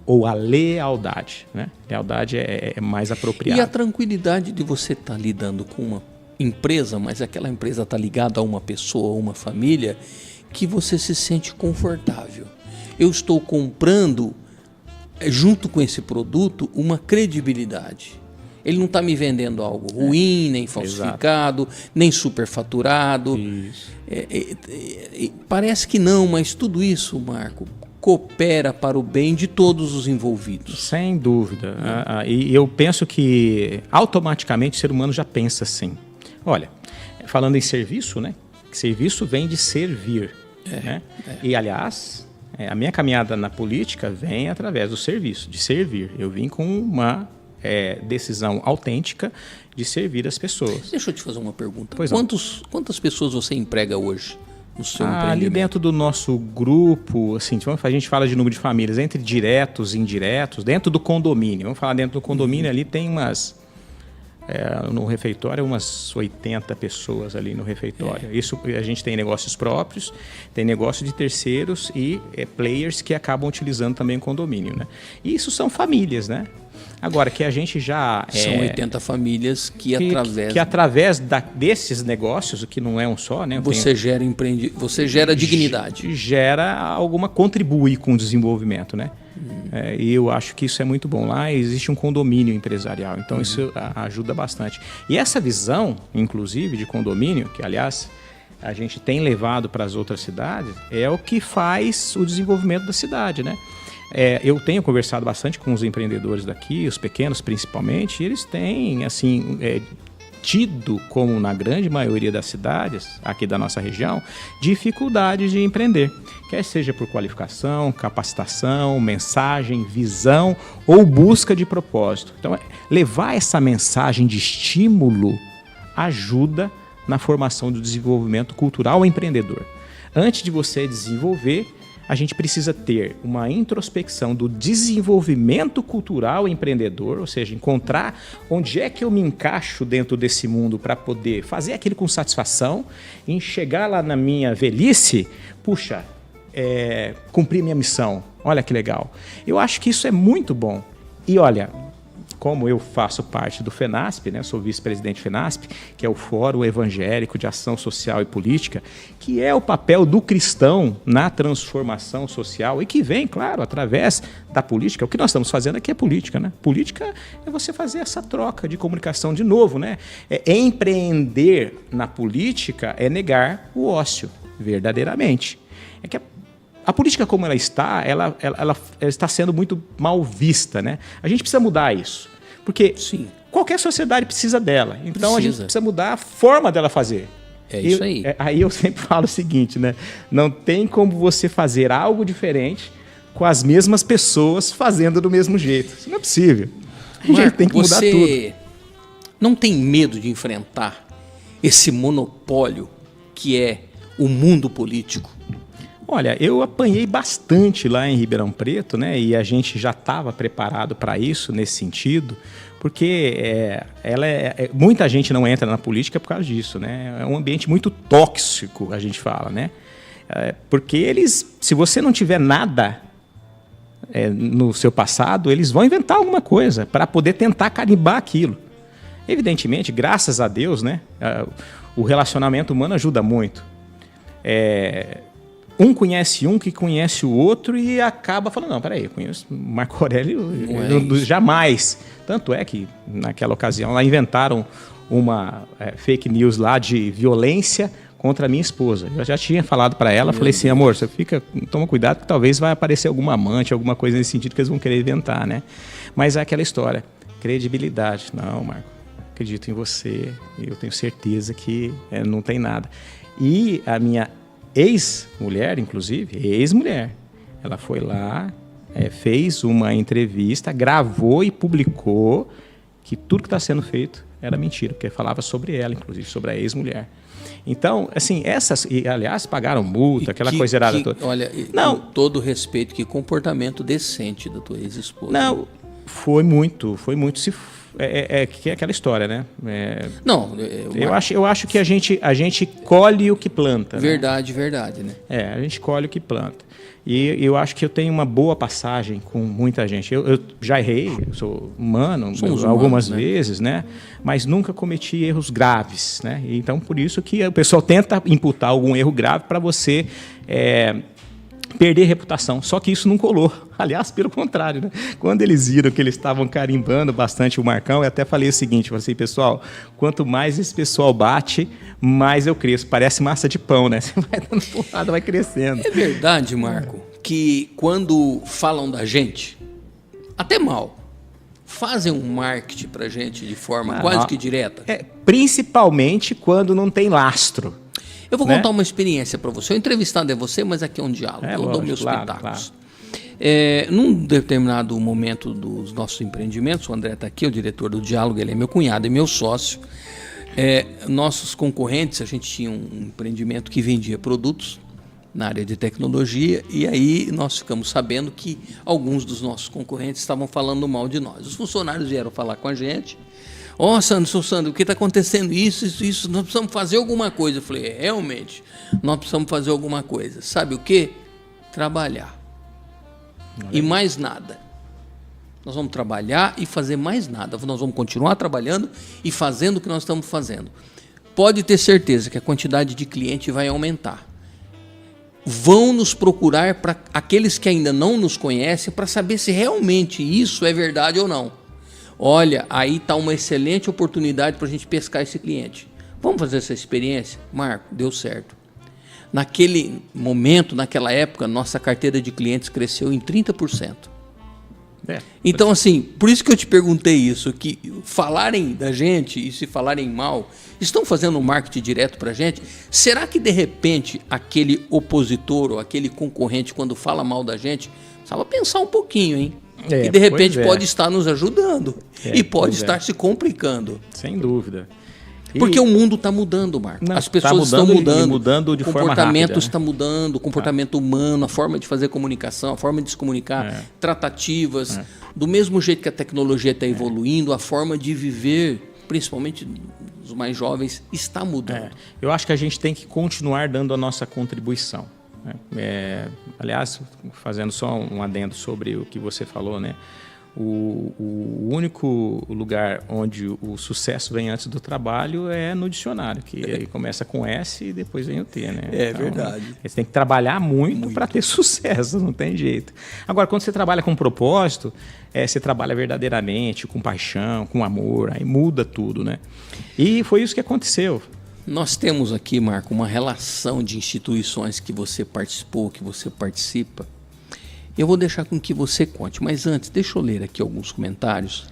ou a lealdade, né? Lealdade é mais apropriada. E a tranquilidade de você estar lidando com uma empresa, mas aquela empresa está ligada a uma pessoa, a uma família, que você se sente confortável. Eu estou comprando junto com esse produto, uma credibilidade. Ele não está me vendendo algo ruim, nem falsificado, nem superfaturado. Parece que não, mas tudo isso, Marco, coopera para o bem de todos os envolvidos. Sem dúvida. E eu penso que automaticamente o ser humano já pensa assim. Olha, falando em serviço, né? Serviço vem de servir. Né? E, aliás, a minha caminhada na política vem através do serviço, de servir. Eu vim com uma decisão autêntica de servir as pessoas. Deixa eu te fazer uma pergunta. Quantas pessoas você emprega hoje no seu empreendimento? Ali dentro do nosso grupo, assim, a gente fala de número de famílias, entre diretos e indiretos, dentro do condomínio. Vamos falar dentro do condomínio, ali tem umas no refeitório, umas 80 pessoas ali no refeitório. Isso, a gente tem negócios próprios, tem negócio de terceiros e players que acabam utilizando também o condomínio, né? E isso são famílias, né? Agora, que a gente já... São 80 famílias que através desses negócios, que não é um só, né? Você gera dignidade. Contribui com o desenvolvimento, né? E eu acho que isso é muito bom. Lá existe um condomínio empresarial, então isso ajuda bastante. E essa visão, inclusive, de condomínio, que aliás a gente tem levado para as outras cidades, é o que faz o desenvolvimento da cidade, né? Eu tenho conversado bastante com os empreendedores daqui, os pequenos principalmente, e eles têm, assim, tido, como na grande maioria das cidades aqui da nossa região, dificuldades de empreender. Quer seja por qualificação, capacitação, mensagem, visão ou busca de propósito. Então, levar essa mensagem de estímulo ajuda na formação do desenvolvimento cultural empreendedor. Antes de você desenvolver, a gente precisa ter uma introspecção do desenvolvimento cultural empreendedor, ou seja, encontrar onde é que eu me encaixo dentro desse mundo para poder fazer aquilo com satisfação e chegar lá na minha velhice, puxa, cumprir minha missão, olha que legal. Eu acho que isso é muito bom. E olha, como eu faço parte do FENASP, né, sou vice-presidente do FENASP, que é o Fórum Evangélico de Ação Social e Política, que é o papel do cristão na transformação social e que vem, claro, através da política. O que nós estamos fazendo aqui é política, né? Política é você fazer essa troca de comunicação de novo, né? Empreender na política é negar o ócio, verdadeiramente. É que a política como ela está, ela está sendo muito mal vista, né? A gente precisa mudar isso. Porque qualquer sociedade precisa dela. Então a gente precisa mudar a forma dela fazer. Isso aí. Aí eu sempre falo o seguinte, né? Não tem como você fazer algo diferente com as mesmas pessoas fazendo do mesmo jeito. Isso não é possível. A gente tem que mudar tudo. Você não tem medo de enfrentar esse monopólio que é o mundo político? Olha, eu apanhei bastante lá em Ribeirão Preto, né? E a gente já estava preparado para isso nesse sentido, porque muita gente não entra na política por causa disso, né? É um ambiente muito tóxico, a gente fala, né? Porque se você não tiver nada no seu passado, eles vão inventar alguma coisa para poder tentar carimbar aquilo. Evidentemente, graças a Deus, né? O relacionamento humano ajuda muito. Um conhece um que conhece o outro e acaba falando, não, peraí, eu conheço Marco Aurélio, jamais. Tanto é que, naquela ocasião, lá inventaram uma fake news lá de violência contra a minha esposa. Eu já tinha falado para ela, falei assim, amor, você toma cuidado que talvez vai aparecer alguma amante, alguma coisa nesse sentido que eles vão querer inventar, né? Mas é aquela história, credibilidade. Não, Marco, acredito em você e eu tenho certeza que não tem nada. E a minha ex-mulher, inclusive, ela foi lá, fez uma entrevista, gravou e publicou que tudo que está sendo feito era mentira, porque falava sobre ela, inclusive, sobre a ex-mulher. Então, assim, e aliás, pagaram multa, aquela coisa errada toda. Olha, com todo respeito, que comportamento decente da tua ex-esposa. Não, foi muito, que é aquela história, né? Eu acho que a gente colhe o que planta. Verdade, né? A gente colhe o que planta. E eu acho que eu tenho uma boa passagem com muita gente. Eu já errei, eu sou humano, algumas vezes, né? Mas nunca cometi erros graves, né? Então, por isso que o pessoal tenta imputar algum erro grave para você perder reputação. Só que isso não colou. Aliás, pelo contrário, né? Quando eles viram que eles estavam carimbando bastante o Marcão, eu até falei o seguinte, falei assim, pessoal, quanto mais esse pessoal bate, mais eu cresço. Parece massa de pão, né? Você vai dando porrada, vai crescendo. É verdade, Marco, que quando falam da gente, até mal, fazem um marketing pra gente de forma quase que direta? Principalmente quando não tem lastro. Eu vou contar uma experiência para você. O entrevistado é você, mas aqui é um diálogo. Eu dou meus pitacos. Num determinado momento dos nossos empreendimentos, o André está aqui, o diretor do Diálogo, ele é meu cunhado e meu sócio. Nossos concorrentes, a gente tinha um empreendimento que vendia produtos na área de tecnologia e aí nós ficamos sabendo que alguns dos nossos concorrentes estavam falando mal de nós. Os funcionários vieram falar com a gente, Sandro, o que está acontecendo? Isso, nós precisamos fazer alguma coisa. Eu falei, realmente, nós precisamos fazer alguma coisa. Sabe o quê? Trabalhar. E mais nada. Nós vamos trabalhar e fazer mais nada. Nós vamos continuar trabalhando e fazendo o que nós estamos fazendo. Pode ter certeza que a quantidade de cliente vai aumentar. Vão nos procurar para aqueles que ainda não nos conhecem para saber se realmente isso é verdade ou não. Olha, aí está uma excelente oportunidade para a gente pescar esse cliente. Vamos fazer essa experiência? Marco, deu certo. Naquele momento, naquela época, nossa carteira de clientes cresceu em 30%. Então, assim, por isso que eu te perguntei isso, que falarem da gente e se falarem mal, estão fazendo um marketing direto para a gente? Será que, de repente, aquele opositor ou aquele concorrente, quando fala mal da gente, precisava pensar um pouquinho, hein? E, de repente, pode estar nos ajudando e pode estar se complicando. Sem dúvida. Porque o mundo está mudando, Marco. As pessoas estão mudando de forma rápida. O comportamento está mudando, o comportamento humano, a forma de fazer comunicação, a forma de se comunicar, tratativas. Do mesmo jeito que a tecnologia está evoluindo, a forma de viver, principalmente os mais jovens, está mudando. Eu acho que a gente tem que continuar dando a nossa contribuição. Aliás, fazendo só um adendo sobre o que você falou, né? O único lugar onde o sucesso vem antes do trabalho é no dicionário, que aí começa com S e depois vem o T, né? Então, verdade. Você tem que trabalhar muito para ter sucesso, não tem jeito. Agora, quando você trabalha com propósito, você trabalha verdadeiramente, com paixão, com amor, aí muda tudo, né? E foi isso que aconteceu. Nós temos aqui, Marco, uma relação de instituições que você participou, que você participa. Eu vou deixar com que você conte, mas antes, deixa eu ler aqui alguns comentários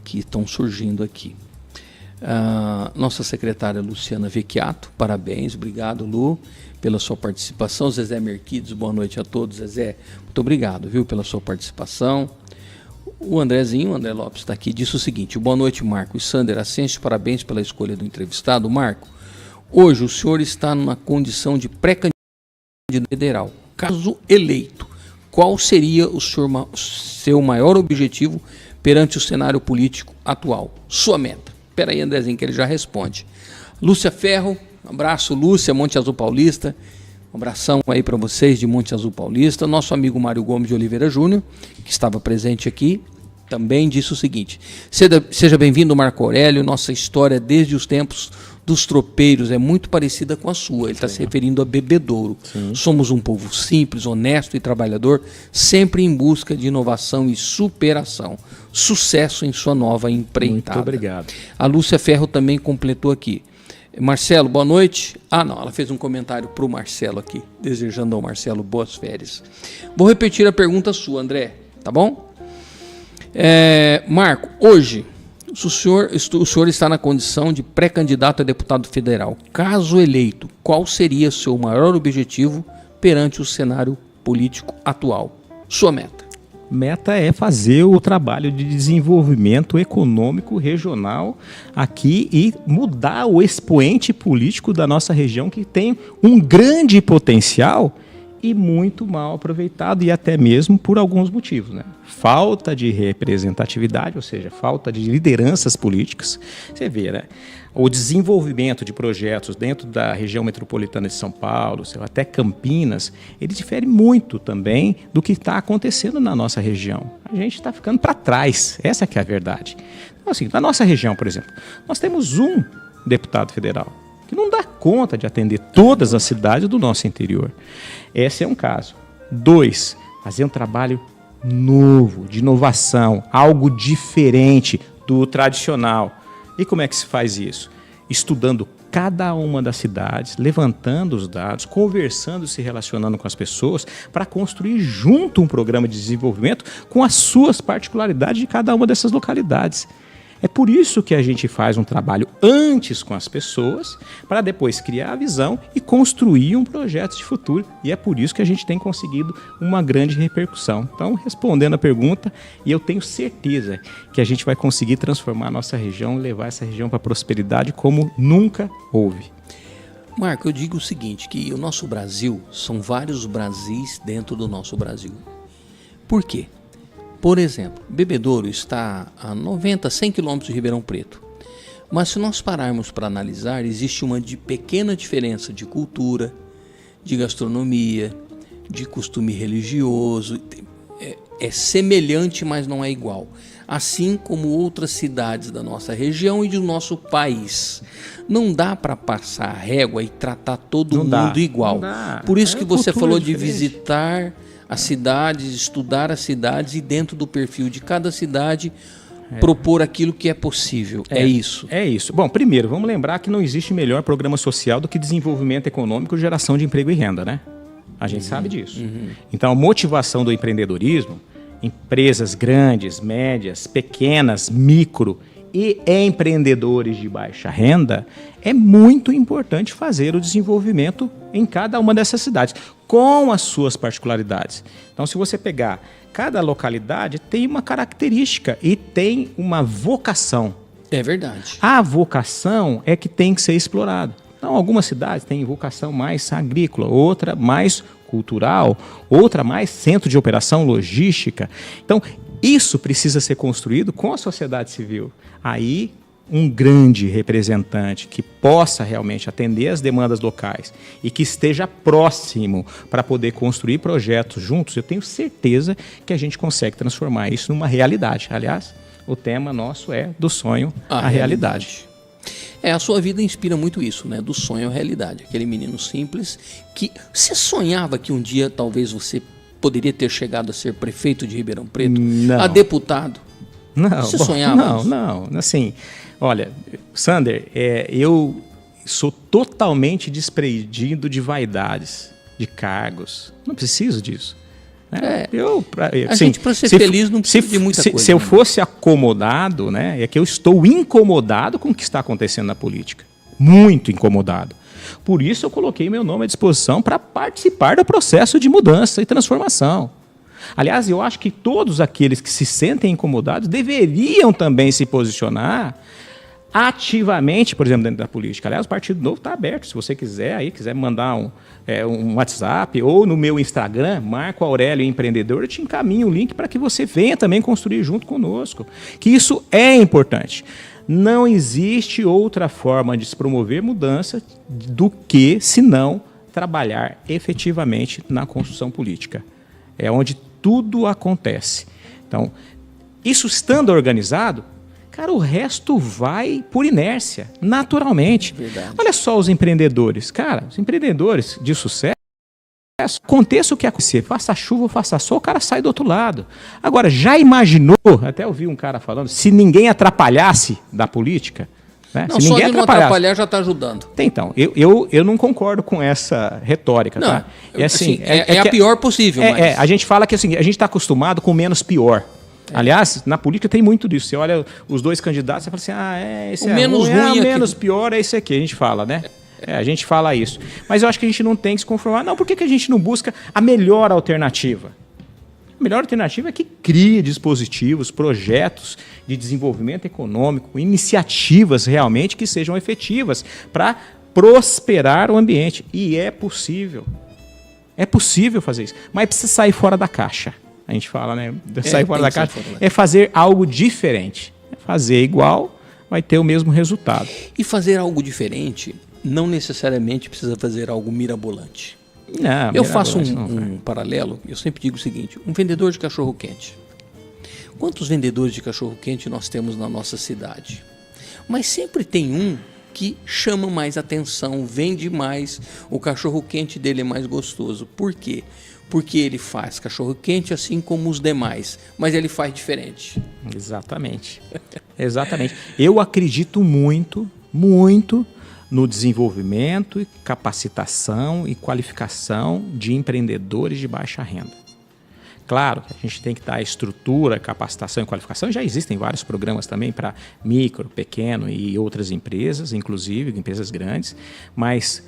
que estão surgindo aqui. Nossa secretária Luciana Vecchiato, parabéns, obrigado, Lu, pela sua participação. Zezé Merquides, boa noite a todos. Zezé, muito obrigado, viu, pela sua participação. O André Lopes está aqui, disse o seguinte: boa noite, Marco e Sander Ascencio, parabéns pela escolha do entrevistado. Marco, hoje o senhor está numa condição de pré-candidato federal. Caso eleito, qual seria o seu maior objetivo perante o cenário político atual? Sua meta. Espera aí, Andrezinho, que ele já responde. Lúcia Ferro, um abraço, Lúcia, Monte Azul Paulista. Um abração aí para vocês de Monte Azul Paulista. Nosso amigo Mário Gomes de Oliveira Júnior, que estava presente aqui, também disse o seguinte: seja bem-vindo, Marco Aurélio. Nossa história desde os tempos dos tropeiros é muito parecida com a sua. Ele está se referindo a Bebedouro. Sim. Somos um povo simples, honesto e trabalhador, sempre em busca de inovação e superação. Sucesso em sua nova empreitada. Muito obrigado. A Lúcia Ferro também completou aqui. Marcelo, boa noite. Ela fez um comentário para o Marcelo aqui, desejando ao Marcelo boas férias. Vou repetir a pergunta sua, André, tá bom? Marco, hoje o senhor está na condição de pré-candidato a deputado federal. Caso eleito, qual seria seu maior objetivo perante o cenário político atual? Sua meta. Meta é fazer o trabalho de desenvolvimento econômico regional aqui e mudar o expoente político da nossa região, que tem um grande potencial e muito mal aproveitado, e até mesmo por alguns motivos, né? Falta de representatividade, ou seja, falta de lideranças políticas. Você vê, né? O desenvolvimento de projetos dentro da região metropolitana de São Paulo, até Campinas, ele difere muito também do que está acontecendo na nossa região. A gente está ficando para trás, essa que é a verdade. Então, assim, na nossa região, por exemplo, nós temos um deputado federal que não dá conta de atender todas as cidades do nosso interior. Esse é um caso. 2, fazer um trabalho novo, de inovação, algo diferente do tradicional. E como é que se faz isso? Estudando cada uma das cidades, levantando os dados, conversando, se relacionando com as pessoas, para construir junto um programa de desenvolvimento com as suas particularidades de cada uma dessas localidades. É por isso que a gente faz um trabalho antes com as pessoas, para depois criar a visão e construir um projeto de futuro. E é por isso que a gente tem conseguido uma grande repercussão. Então, respondendo a pergunta, e eu tenho certeza que a gente vai conseguir transformar a nossa região, levar essa região para a prosperidade como nunca houve. Marco, eu digo o seguinte, que o nosso Brasil, são vários Brasis dentro do nosso Brasil. Por quê? Por exemplo, Bebedouro está a 90, 100 quilômetros de Ribeirão Preto. Mas se nós pararmos para analisar, existe uma pequena diferença de cultura, de gastronomia, de costume religioso. É semelhante, mas não é igual. Assim como outras cidades da nossa região e do nosso país. Não dá para passar a régua e tratar todo mundo igual. Por isso que você falou de visitar as cidades, estudar as cidades e dentro do perfil de cada cidade propor aquilo que é possível. É isso. É isso. Bom, primeiro, vamos lembrar que não existe melhor programa social do que desenvolvimento econômico e geração de emprego e renda, né? A gente sabe disso. Então, a motivação do empreendedorismo, empresas grandes, médias, pequenas, micro e empreendedores de baixa renda, é muito importante fazer o desenvolvimento em cada uma dessas cidades, com as suas particularidades. Então, se você pegar, cada localidade tem uma característica e tem uma vocação. É verdade. A vocação é que tem que ser explorada. Então, algumas cidades têm vocação mais agrícola, outra mais cultural, outra mais centro de operação logística. Então, isso precisa ser construído com a sociedade civil. Aí, um grande representante que possa realmente atender as demandas locais e que esteja próximo para poder construir projetos juntos, eu tenho certeza que a gente consegue transformar isso numa realidade. Aliás, o tema nosso é do sonho à realidade. A sua vida inspira muito isso, né? Do sonho à realidade. Aquele menino simples que... Você sonhava que um dia talvez você poderia ter chegado a ser prefeito de Ribeirão Preto? Não. A deputado? Não. Você sonhava isso? Não. Assim, olha, Sander, eu sou totalmente desprendido de vaidades, de cargos. Não preciso disso. A gente, para ser feliz, não precisa de muita coisa. Se eu fosse acomodado, né, é que eu estou incomodado com o que está acontecendo na política. Muito incomodado. Por isso eu coloquei meu nome à disposição para participar do processo de mudança e transformação. Aliás, eu acho que todos aqueles que se sentem incomodados deveriam também se posicionar ativamente, por exemplo, dentro da política. Aliás, o Partido Novo está aberto. Se você quiser mandar um WhatsApp ou no meu Instagram, Marco Aurélio Empreendedor, eu te encaminho o link para que você venha também construir junto conosco. Que isso é importante. Não existe outra forma de se promover mudança do que, se não, trabalhar efetivamente na construção política. É onde tudo acontece. Então, isso estando organizado, cara, o resto vai por inércia, naturalmente. Verdade. Olha só os empreendedores. Cara, os empreendedores de sucesso, aconteça o que acontecer, faça chuva ou faça sol, o cara sai do outro lado. Agora, já imaginou, até ouvi um cara falando, se ninguém atrapalhasse da política? Né? Não, se só ninguém de não atrapalhar já está ajudando. Então, eu não concordo com essa retórica. Não, tá? a pior possível. Mas... a gente fala que assim, a gente está acostumado com menos pior. Aliás, na política tem muito disso. Você olha os dois candidatos, você fala assim, esse o menos ruim o menos pior é esse aqui. A gente fala, né? A gente fala isso. Mas eu acho que a gente não tem que se conformar. Não, por que a gente não busca a melhor alternativa? A melhor alternativa é que crie dispositivos, projetos de desenvolvimento econômico, iniciativas realmente que sejam efetivas para prosperar o ambiente. E é possível. É possível fazer isso. Mas precisa sair fora da caixa. A gente fala, né? Sair fora da caixa é fazer algo diferente. Fazer igual, vai ter o mesmo resultado. E fazer algo diferente não necessariamente precisa fazer algo mirabolante. Não, eu faço um paralelo, eu sempre digo o seguinte, um vendedor de cachorro-quente. Quantos vendedores de cachorro-quente nós temos na nossa cidade? Mas sempre tem um que chama mais atenção, vende mais, o cachorro-quente dele é mais gostoso. Por quê? Porque ele faz cachorro-quente assim como os demais, mas ele faz diferente. Exatamente. Exatamente. Eu acredito muito no desenvolvimento, capacitação e qualificação de empreendedores de baixa renda. Claro que a gente tem que dar estrutura, capacitação e qualificação. Já existem vários programas também para micro, pequeno e outras empresas, inclusive empresas grandes, mas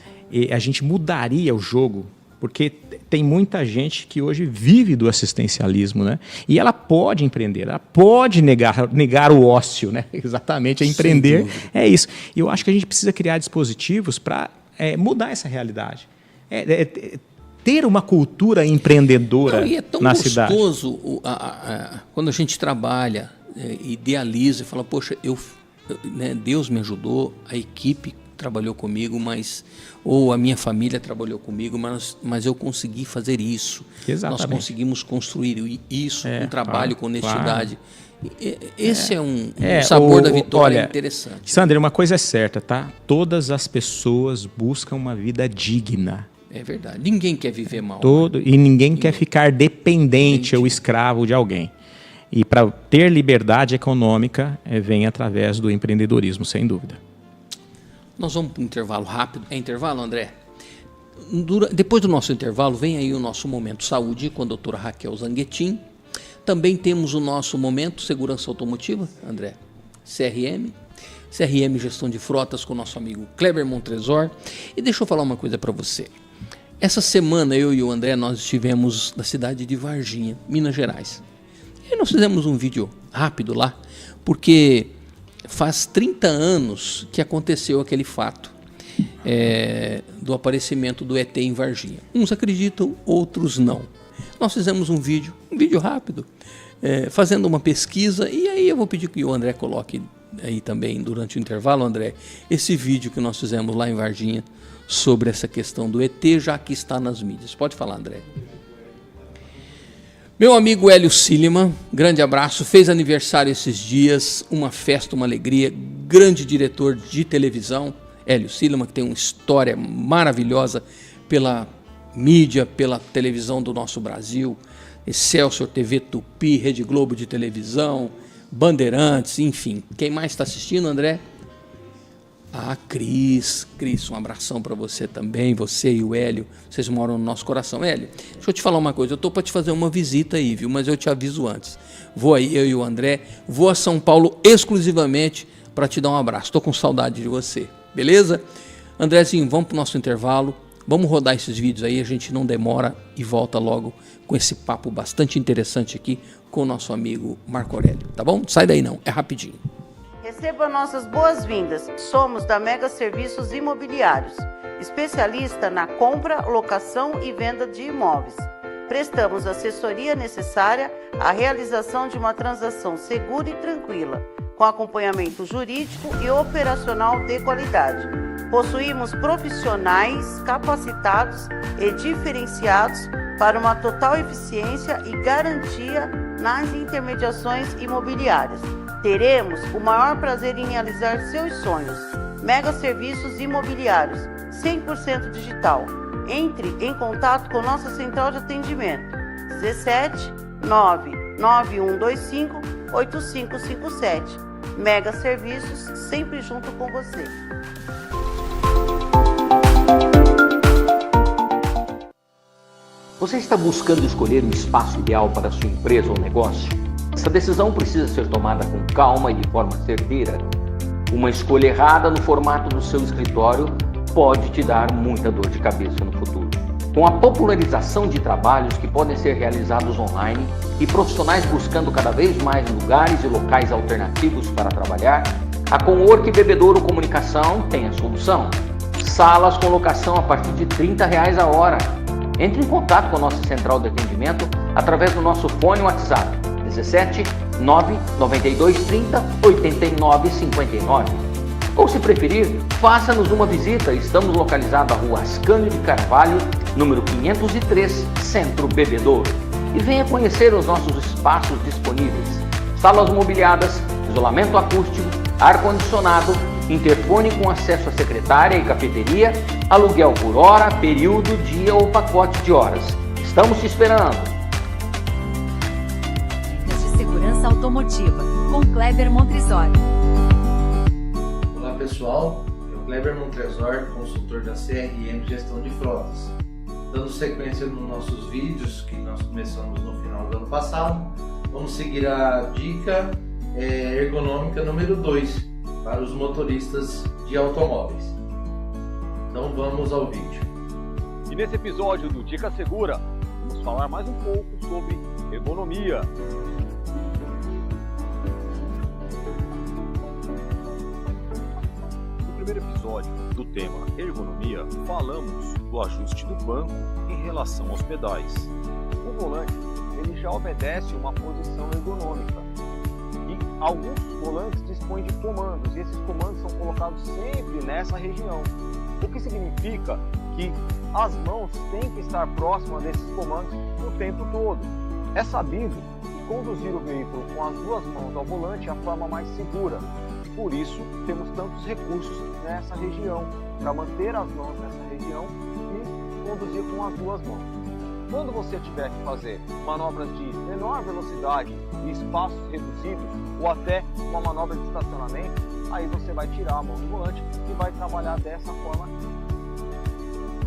a gente mudaria o jogo, porque tem muita gente que hoje vive do assistencialismo, né? E ela pode empreender, ela pode negar o ócio, né? Exatamente, empreender é isso. E eu acho que a gente precisa criar dispositivos para mudar essa realidade. Ter uma cultura empreendedora na cidade. E é tão gostoso quando a gente trabalha, idealiza e fala, poxa, eu né, Deus me ajudou, a equipe trabalhou comigo, ou a minha família trabalhou comigo, mas eu consegui fazer isso. Exatamente. Nós conseguimos construir isso com trabalho, com honestidade. Esse é um sabor da vitória interessante. Sandra, uma coisa é certa, tá? Todas as pessoas buscam uma vida digna. É verdade. Ninguém quer viver mal. E ninguém quer ficar dependente ou escravo de alguém. E para ter liberdade econômica, vem através do empreendedorismo, sem dúvida. Nós vamos para um intervalo rápido. É intervalo, André? Depois do nosso intervalo, vem aí o nosso Momento Saúde com a doutora Raquel Zanguetin. Também temos o nosso Momento Segurança Automotiva, André. CRM Gestão de Frotas com o nosso amigo Kleber Montresor. E deixa eu falar uma coisa para você. Essa semana, eu e o André, nós estivemos na cidade de Varginha, Minas Gerais. E nós fizemos um vídeo rápido lá, porque faz 30 anos que aconteceu aquele fato do aparecimento do ET em Varginha. Uns acreditam, outros não. Nós fizemos um vídeo rápido, fazendo uma pesquisa, e aí eu vou pedir que o André coloque aí também, durante o intervalo, André, esse vídeo que nós fizemos lá em Varginha sobre essa questão do ET, já que está nas mídias. Pode falar, André. Meu amigo Hélio Silliman, grande abraço, fez aniversário esses dias, uma festa, uma alegria, grande diretor de televisão, Hélio Silliman, que tem uma história maravilhosa pela mídia, pela televisão do nosso Brasil, Excelsior TV, Tupi, Rede Globo de televisão, Bandeirantes, enfim. Quem mais está assistindo, André? Cris, um abração para você também, você e o Hélio, vocês moram no nosso coração. Hélio, deixa eu te falar uma coisa, eu estou para te fazer uma visita aí, viu? Mas eu te aviso antes. Vou aí, eu e o André, vou a São Paulo exclusivamente para te dar um abraço. Estou com saudade de você, beleza? Andrezinho, vamos para o nosso intervalo, vamos rodar esses vídeos aí, a gente não demora e volta logo com esse papo bastante interessante aqui com o nosso amigo Marco Aurélio, tá bom? Sai daí não, é rapidinho. Receba nossas boas-vindas. Somos da Mega Serviços Imobiliários, especialista na compra, locação e venda de imóveis. Prestamos assessoria necessária à realização de uma transação segura e tranquila, com acompanhamento jurídico e operacional de qualidade. Possuímos profissionais capacitados e diferenciados para uma total eficiência e garantia nas intermediações imobiliárias. Teremos o maior prazer em realizar seus sonhos. Mega Serviços Imobiliários, 100% digital. Entre em contato com nossa central de atendimento. 17 99125 8557. Mega Serviços, sempre junto com você. Você está buscando escolher o espaço ideal para a sua empresa ou negócio? Essa decisão precisa ser tomada com calma e de forma certeira. Uma escolha errada no formato do seu escritório pode te dar muita dor de cabeça no futuro. Com a popularização de trabalhos que podem ser realizados online e profissionais buscando cada vez mais lugares e locais alternativos para trabalhar, a Cowork Bebedouro Comunicação tem a solução. Salas com locação a partir de R$30 a hora. Entre em contato com a nossa central de atendimento através do nosso fone WhatsApp 17 992 30 89 59. Ou se preferir, faça-nos uma visita. Estamos localizados na Rua Ascânio de Carvalho, número 503, Centro Bebedouro. E venha conhecer os nossos espaços disponíveis. Salas mobiliadas, isolamento acústico, ar-condicionado, interfone com acesso à secretária e cafeteria, aluguel por hora, período, dia ou pacote de horas. Estamos te esperando. Segurança Automotiva, com Kleber Montresor. Olá pessoal, eu sou Kleber Montresor, consultor da CRM Gestão de Frotas. Dando sequência nos nossos vídeos que nós começamos no final do ano passado, vamos seguir a dica ergonômica número 2 para os motoristas de automóveis. Então vamos ao vídeo. E nesse episódio do Dica Segura, vamos falar mais um pouco sobre ergonomia. No primeiro episódio do tema ergonomia, falamos do ajuste do banco em relação aos pedais. O volante ele já obedece uma posição ergonômica E alguns volantes dispõem de comandos, e esses comandos são colocados sempre nessa região. O que significa que as mãos têm que estar próximas desses comandos o tempo todo. É sabido que conduzir o veículo com as duas mãos ao volante é a forma mais segura. Por isso, temos tantos recursos nessa região, para manter as mãos nessa região e conduzir com as duas mãos. Quando você tiver que fazer manobras de menor velocidade e espaços reduzidos, ou até uma manobra de estacionamento, aí você vai tirar a mão do volante e vai trabalhar dessa forma aqui,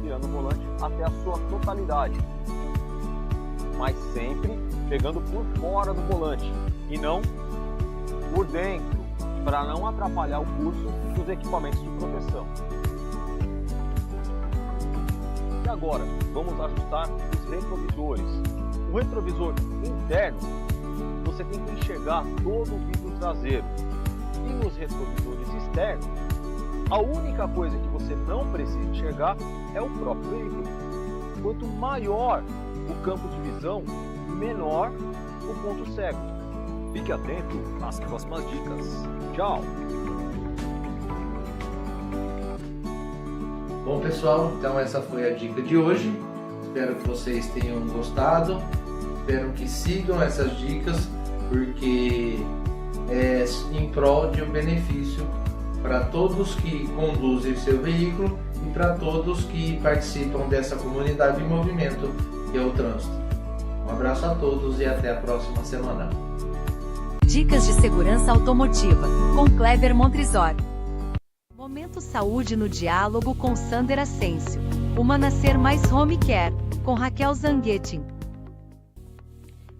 tirando o volante até a sua totalidade, mas sempre pegando por fora do volante e não por dentro, para não atrapalhar o curso dos equipamentos de proteção. E agora, vamos ajustar os retrovisores. O retrovisor interno, você tem que enxergar todo o vidro traseiro. E nos retrovisores externos, a única coisa que você não precisa enxergar é o próprio veículo. Quanto maior o campo de visão, menor o ponto cego. Fique atento às próximas dicas. Tchau! Bom, pessoal, então essa foi a dica de hoje. Espero que vocês tenham gostado. Espero que sigam essas dicas, porque é em prol de um benefício para todos que conduzem seu veículo e para todos que participam dessa comunidade em movimento que é o trânsito. Um abraço a todos e até a próxima semana. Dicas de segurança automotiva, com Kleber Montrizor. Momento Saúde no diálogo com Sander Ascencio. Uma Nascer Mais Home Care, com Raquel Zanguetin.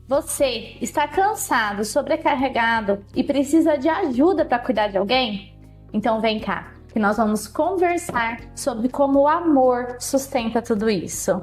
Você está cansado, sobrecarregado e precisa de ajuda para cuidar de alguém? Então vem cá, que nós vamos conversar sobre como o amor sustenta tudo isso.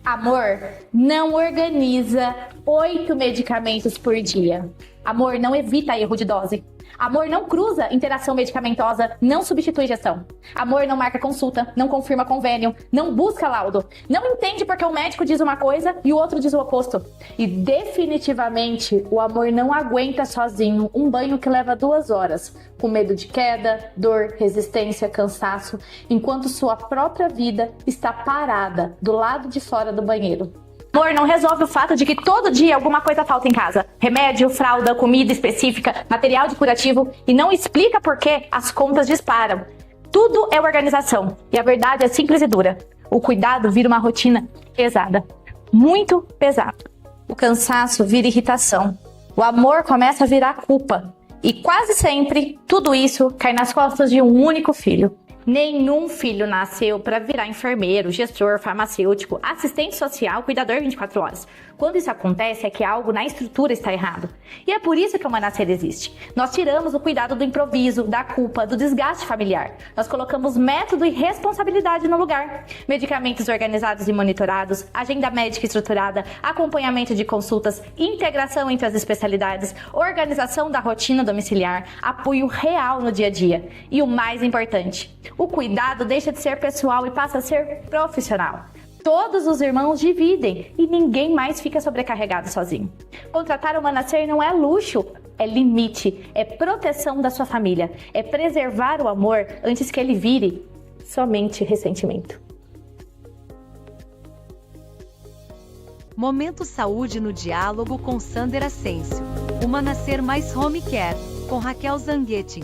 Amor não organiza 8 medicamentos por dia. Amor não evita erro de dose. Amor não cruza interação medicamentosa, não substitui injeção. Amor não marca consulta, não confirma convênio, não busca laudo. Não entende porque o médico diz uma coisa e o outro diz o oposto. E definitivamente o amor não aguenta sozinho um banho que leva 2 horas, com medo de queda, dor, resistência, cansaço, enquanto sua própria vida está parada do lado de fora do banheiro. Amor não resolve o fato de que todo dia alguma coisa falta em casa. Remédio, fralda, comida específica, material de curativo, e não explica por que as contas disparam. Tudo é organização, e a verdade é simples e dura. O cuidado vira uma rotina pesada, muito pesada. O cansaço vira irritação. O amor começa a virar culpa. E quase sempre, tudo isso cai nas costas de um único filho. Nenhum filho nasceu para virar enfermeiro, gestor, farmacêutico, assistente social, cuidador 24 horas. Quando isso acontece é que algo na estrutura está errado. E é por isso que o Uma Nascer existe. Nós tiramos o cuidado do improviso, da culpa, do desgaste familiar. Nós colocamos método e responsabilidade no lugar. Medicamentos organizados e monitorados, agenda médica estruturada, acompanhamento de consultas, integração entre as especialidades, organização da rotina domiciliar, apoio real no dia a dia. E o mais importante, o cuidado deixa de ser pessoal e passa a ser profissional. Todos os irmãos dividem e ninguém mais fica sobrecarregado sozinho. Contratar o Uma Nascer não é luxo, é limite, é proteção da sua família, é preservar o amor antes que ele vire somente ressentimento. Momento Saúde no diálogo com Sander Ascencio. Uma Nascer Mais Home Care, com Raquel Zanguetin.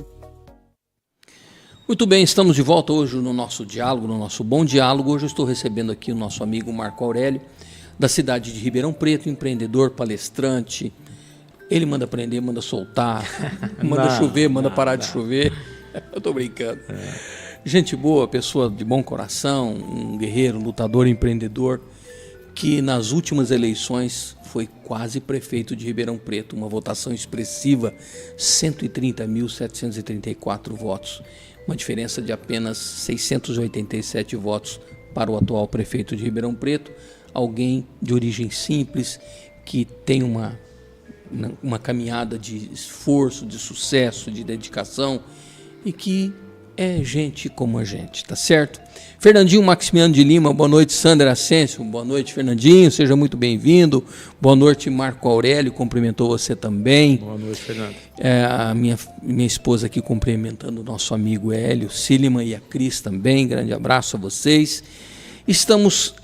Muito bem, estamos de volta hoje no nosso diálogo, no nosso bom diálogo. Hoje eu estou recebendo aqui o nosso amigo Marco Aurélio, da cidade de Ribeirão Preto, empreendedor, palestrante. Ele manda prender, manda soltar, manda chover, manda parar de chover. Eu estou brincando. Gente boa, pessoa de bom coração, um guerreiro, lutador, empreendedor, que nas últimas eleições foi quase prefeito de Ribeirão Preto, uma votação expressiva, 130.734 votos. Uma diferença de apenas 687 votos para o atual prefeito de Ribeirão Preto, alguém de origem simples, que tem uma caminhada de esforço, de sucesso, de dedicação, e que é gente como a gente, tá certo? Fernandinho Maximiano de Lima, boa noite. Sandra Ascencio, boa noite, Fernandinho, seja muito bem-vindo. Boa noite, Marco Aurélio, cumprimentou você também. Boa noite, Fernando. A minha esposa aqui cumprimentando o nosso amigo Hélio Siliman e a Cris também, grande abraço a vocês. Estamos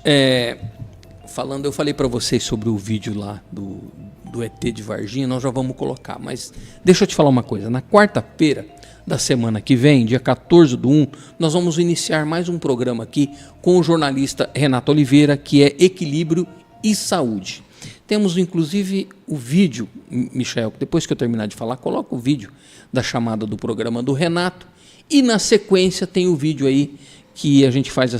falando, eu falei para vocês sobre o vídeo lá do ET de Varginha, nós já vamos colocar, mas deixa eu te falar uma coisa, na quarta-feira da semana que vem, dia 14/1, nós vamos iniciar mais um programa aqui com o jornalista Renato Oliveira, que é Equilíbrio e Saúde. Temos inclusive o vídeo, Michael, depois que eu terminar de falar, coloca o vídeo da chamada do programa do Renato e na sequência tem o vídeo aí que a gente faz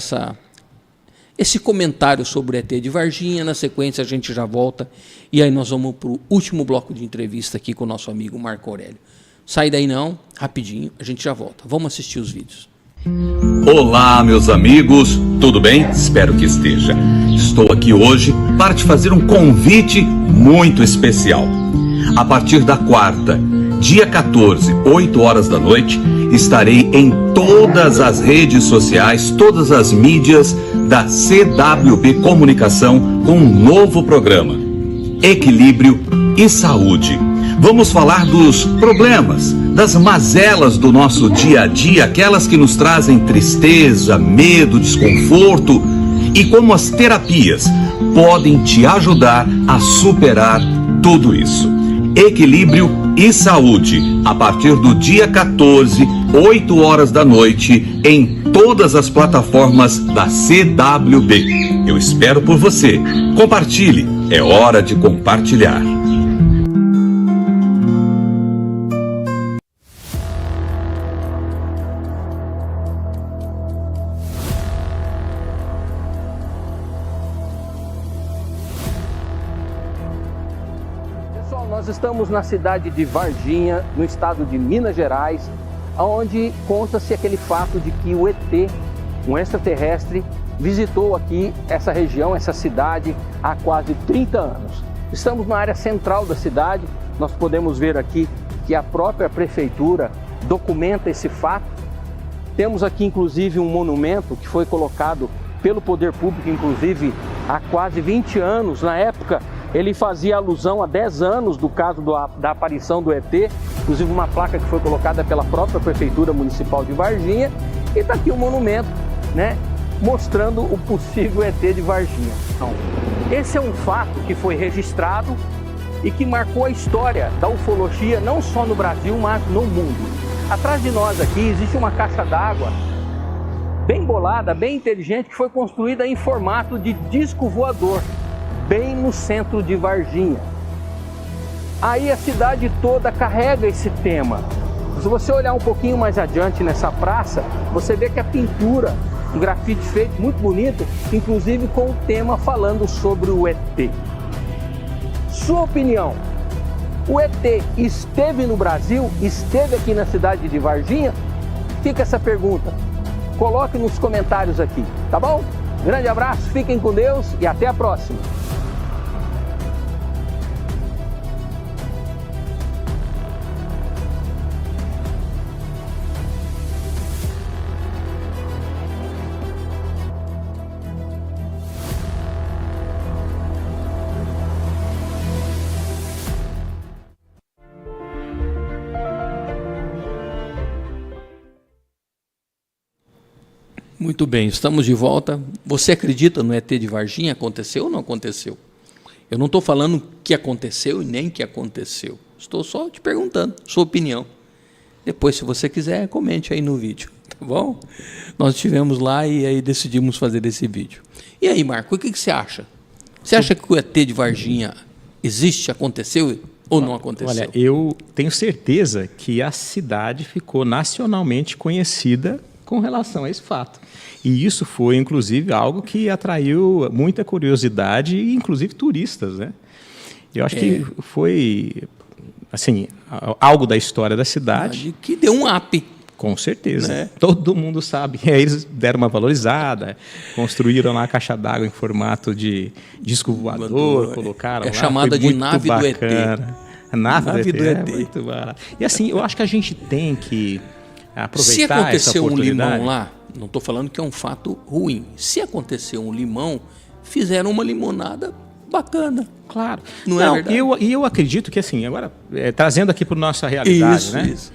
esse comentário sobre o ET de Varginha. Na sequência a gente já volta e aí nós vamos para o último bloco de entrevista aqui com o nosso amigo Marco Aurélio. Sai daí não, rapidinho, a gente já volta. Vamos assistir os vídeos. Olá, meus amigos, tudo bem? Espero que esteja. Estou aqui hoje para te fazer um convite muito especial. A partir da quarta, dia 14, 8 horas da noite, estarei em todas as redes sociais, todas as mídias da CWB Comunicação com um novo programa, Equilíbrio e Saúde. Vamos falar dos problemas, das mazelas do nosso dia a dia, aquelas que nos trazem tristeza, medo, desconforto, e como as terapias podem te ajudar a superar tudo isso. Equilíbrio e Saúde, a partir do dia 14, 8 horas da noite, em todas as plataformas da CWB. Eu espero por você. Compartilhe, é hora de compartilhar. Nós estamos na cidade de Varginha, no estado de Minas Gerais, onde conta-se aquele fato de que o ET, um extraterrestre, visitou aqui essa região, essa cidade, há quase 30 anos. Estamos na área central da cidade, nós podemos ver aqui que a própria prefeitura documenta esse fato. Temos aqui inclusive um monumento que foi colocado pelo poder público, inclusive há quase 20 anos, na época. Ele fazia alusão a 10 anos do caso da aparição do ET, inclusive uma placa que foi colocada pela própria Prefeitura Municipal de Varginha. E está aqui o monumento, né, mostrando o possível ET de Varginha. Então, esse é um fato que foi registrado e que marcou a história da ufologia, não só no Brasil, mas no mundo. Atrás de nós aqui existe uma caixa d'água bem bolada, bem inteligente, que foi construída em formato de disco voador, bem no centro de Varginha. Aí a cidade toda carrega esse tema. Se você olhar um pouquinho mais adiante nessa praça, você vê que a pintura, um grafite feito muito bonito, inclusive com o tema falando sobre o ET. Sua opinião, o ET esteve no Brasil? Esteve aqui na cidade de Varginha? Fica essa pergunta. Coloque nos comentários aqui, tá bom? Grande abraço, fiquem com Deus e até a próxima. Muito bem, estamos de volta. Você acredita no ET de Varginha? Aconteceu ou não aconteceu? Eu não estou falando que aconteceu e nem que aconteceu. Estou só te perguntando, sua opinião. Depois, se você quiser, comente aí no vídeo, tá bom? Nós estivemos lá e aí decidimos fazer esse vídeo. E aí, Marco, o que você acha? Você acha que o ET de Varginha existe, aconteceu ou não aconteceu? Olha, eu tenho certeza que a cidade ficou nacionalmente conhecida com relação a esse fato. E isso foi, inclusive, algo que atraiu muita curiosidade, inclusive turistas, né? Eu acho que foi, assim, algo da história da cidade. Que deu um up. Com certeza. Né? Todo mundo sabe. E aí eles deram uma valorizada, construíram lá a caixa d'água em formato de disco voador, colocaram lá. É chamada de nave do ET. Nave do ET. É muito barato. E assim, eu acho que a gente tem que aproveitar se essa acontecer um oportunidade. limão lá, não estou falando que é um fato ruim. Se acontecer um limão, fizeram uma limonada bacana. Claro. Não é verdade? Eu acredito que, assim, agora, trazendo aqui para a nossa realidade, Isso, né? isso.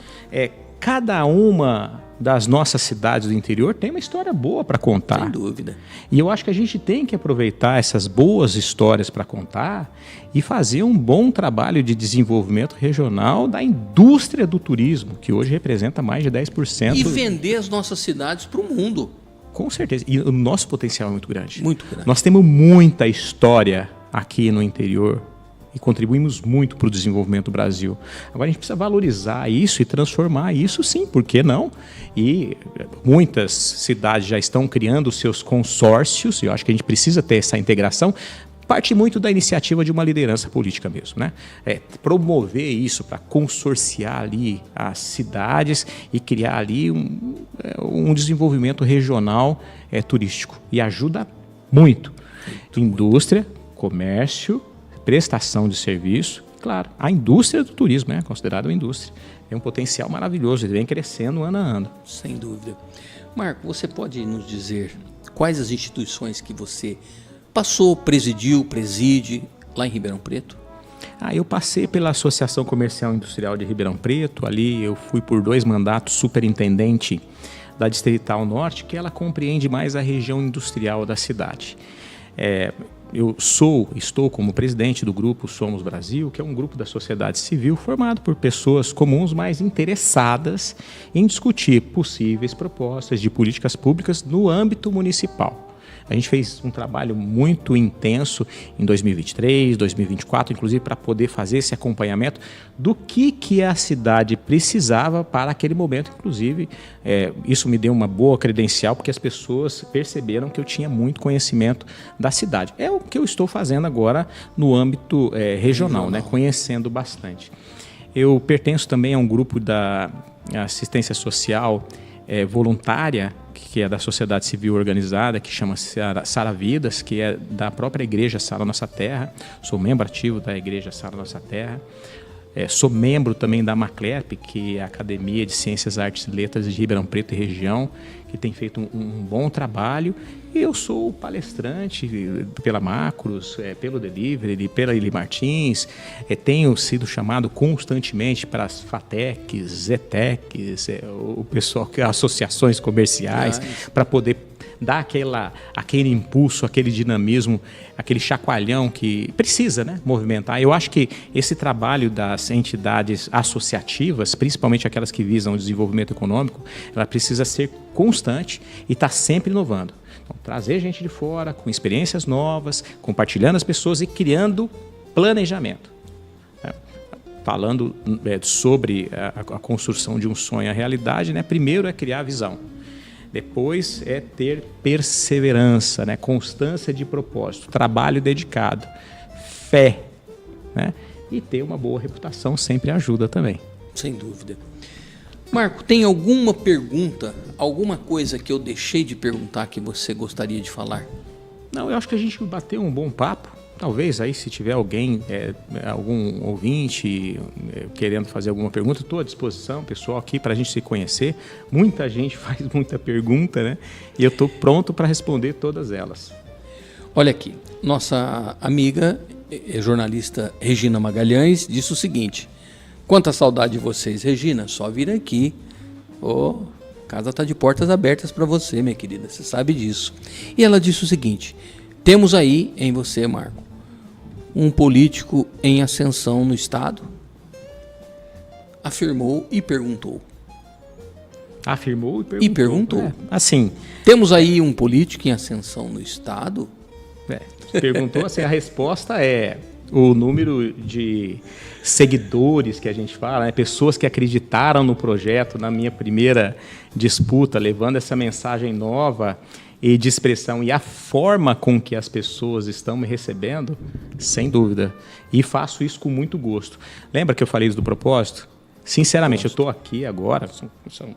Cada uma das nossas cidades do interior tem uma história boa para contar. Sem dúvida. E eu acho que a gente tem que aproveitar essas boas histórias para contar e fazer um bom trabalho de desenvolvimento regional da indústria do turismo, que hoje representa mais de 10%. E vender as nossas cidades para o mundo. Com certeza. E o nosso potencial é muito grande. Muito grande. Nós temos muita história aqui no interior e contribuímos muito para o desenvolvimento do Brasil. Agora a gente precisa valorizar isso e transformar isso, sim, por que não? E muitas cidades já estão criando seus consórcios, e eu acho que a gente precisa ter essa integração. Parte muito da iniciativa de uma liderança política mesmo, né? Promover isso para consorciar ali as cidades e criar ali um desenvolvimento regional turístico. E ajuda muito. Indústria, comércio, prestação de serviço, claro, a indústria do turismo é considerada uma indústria. Tem um potencial maravilhoso, ele vem crescendo ano a ano. Sem dúvida. Marco, você pode nos dizer quais as instituições que você passou, preside lá em Ribeirão Preto? Eu passei pela Associação Comercial e Industrial de Ribeirão Preto, ali eu fui por 2 mandatos superintendente da Distrital Norte, que ela compreende mais a região industrial da cidade. Estou como presidente do grupo Somos Brasil, que é um grupo da sociedade civil formado por pessoas comuns, mas interessadas em discutir possíveis propostas de políticas públicas no âmbito municipal. A gente fez um trabalho muito intenso em 2023, 2024, inclusive para poder fazer esse acompanhamento do que a cidade precisava para aquele momento. Inclusive, isso me deu uma boa credencial, porque as pessoas perceberam que eu tinha muito conhecimento da cidade. É o que eu estou fazendo agora no âmbito regional, né? Conhecendo bastante. Eu pertenço também a um grupo da assistência social voluntária, que é da sociedade civil organizada, que chama Sara Vidas, que é da própria Igreja Sara Nossa Terra. Sou membro ativo da Igreja Sara Nossa Terra. Sou membro também da Maclerp, que é a Academia de Ciências, Artes e Letras de Ribeirão Preto e região, que tem feito um bom trabalho. E eu sou palestrante pela Macros, pelo Delivery, pela Eli Martins. Tenho sido chamado constantemente para as FATECs, ZETECs, o pessoal que associações comerciais, para poder dar aquele impulso, aquele dinamismo, aquele chacoalhão que precisa, né, movimentar. Eu acho que esse trabalho das entidades associativas, principalmente aquelas que visam o desenvolvimento econômico, ela precisa ser constante e estar sempre inovando. Então, trazer gente de fora, com experiências novas, compartilhando as pessoas e criando planejamento. Falando sobre a construção de um sonho à realidade, né? Primeiro é criar a visão. Depois é ter perseverança, né? Constância de propósito, trabalho dedicado, fé, né? E ter uma boa reputação sempre ajuda também. Sem dúvida. Marco, tem alguma pergunta, alguma coisa que eu deixei de perguntar que você gostaria de falar? Não, eu acho que a gente bateu um bom papo. Talvez aí, se tiver alguém, algum ouvinte querendo fazer alguma pergunta, estou à disposição, pessoal, aqui para a gente se conhecer. Muita gente faz muita pergunta, né? E eu estou pronto para responder todas elas. Olha aqui, nossa amiga, jornalista Regina Magalhães, disse o seguinte: quanta saudade de vocês, Regina, só vir aqui. A casa está de portas abertas para você, minha querida, você sabe disso. E ela disse o seguinte: temos aí em você, Marco, um político em ascensão no Estado, afirmou e perguntou. Afirmou e perguntou. Assim, temos aí um político em ascensão no Estado? Perguntou, assim, a resposta é o número de seguidores que a gente fala, né? Pessoas que acreditaram no projeto na minha primeira disputa, levando essa mensagem nova e de expressão, e a forma com que as pessoas estão me recebendo, sem dúvida. E faço isso com muito gosto. Lembra que eu falei do propósito? Sinceramente, eu estou aqui agora, são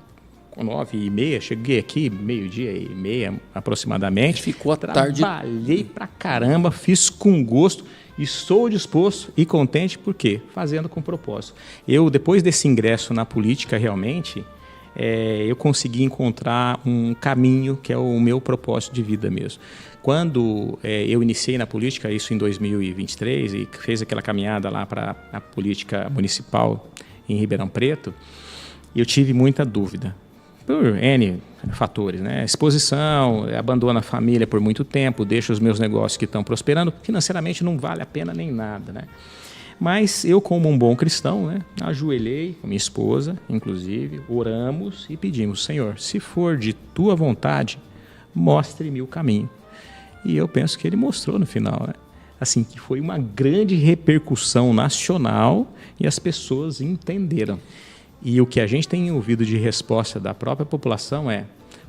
9h30, cheguei aqui 12h30 aproximadamente. Ficou a tarde. Trabalhei pra caramba, fiz com gosto. Estou disposto e contente, por quê? Fazendo com propósito. Eu, depois desse ingresso na política, realmente, eu consegui encontrar um caminho que é o meu propósito de vida mesmo. Quando eu iniciei na política, isso em 2023, e fez aquela caminhada lá para a política municipal em Ribeirão Preto, eu tive muita dúvida, por N fatores, né? Exposição, abandono a família por muito tempo, deixo os meus negócios que estão prosperando, financeiramente não vale a pena nem nada, né? Mas eu, como um bom cristão, né, ajoelhei com minha esposa, inclusive, oramos e pedimos: Senhor, se for de tua vontade, mostre-me o caminho. E eu penso que ele mostrou no final, né? Assim, que foi uma grande repercussão nacional e as pessoas entenderam. E o que a gente tem ouvido de resposta da própria população é: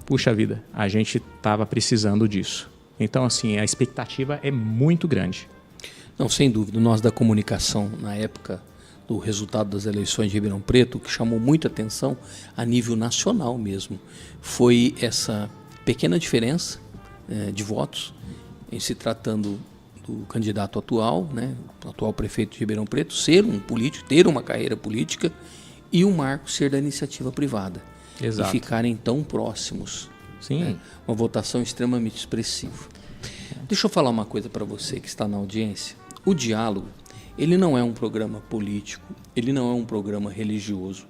puxa vida, a gente estava precisando disso. Então, assim, a expectativa é muito grande. Não, sem dúvida. Nós da comunicação, na época do resultado das eleições de Ribeirão Preto, o que chamou muita atenção a nível nacional mesmo, foi essa pequena diferença de votos em se tratando do candidato atual, né, o atual prefeito de Ribeirão Preto, ser um político, ter uma carreira política, e o Marco ser da iniciativa privada. Exato. E ficarem tão próximos. Sim. Né? Uma votação extremamente expressiva. Deixa eu falar uma coisa para você que está na audiência. O Diálogo, ele não é um programa político, ele não é um programa religioso,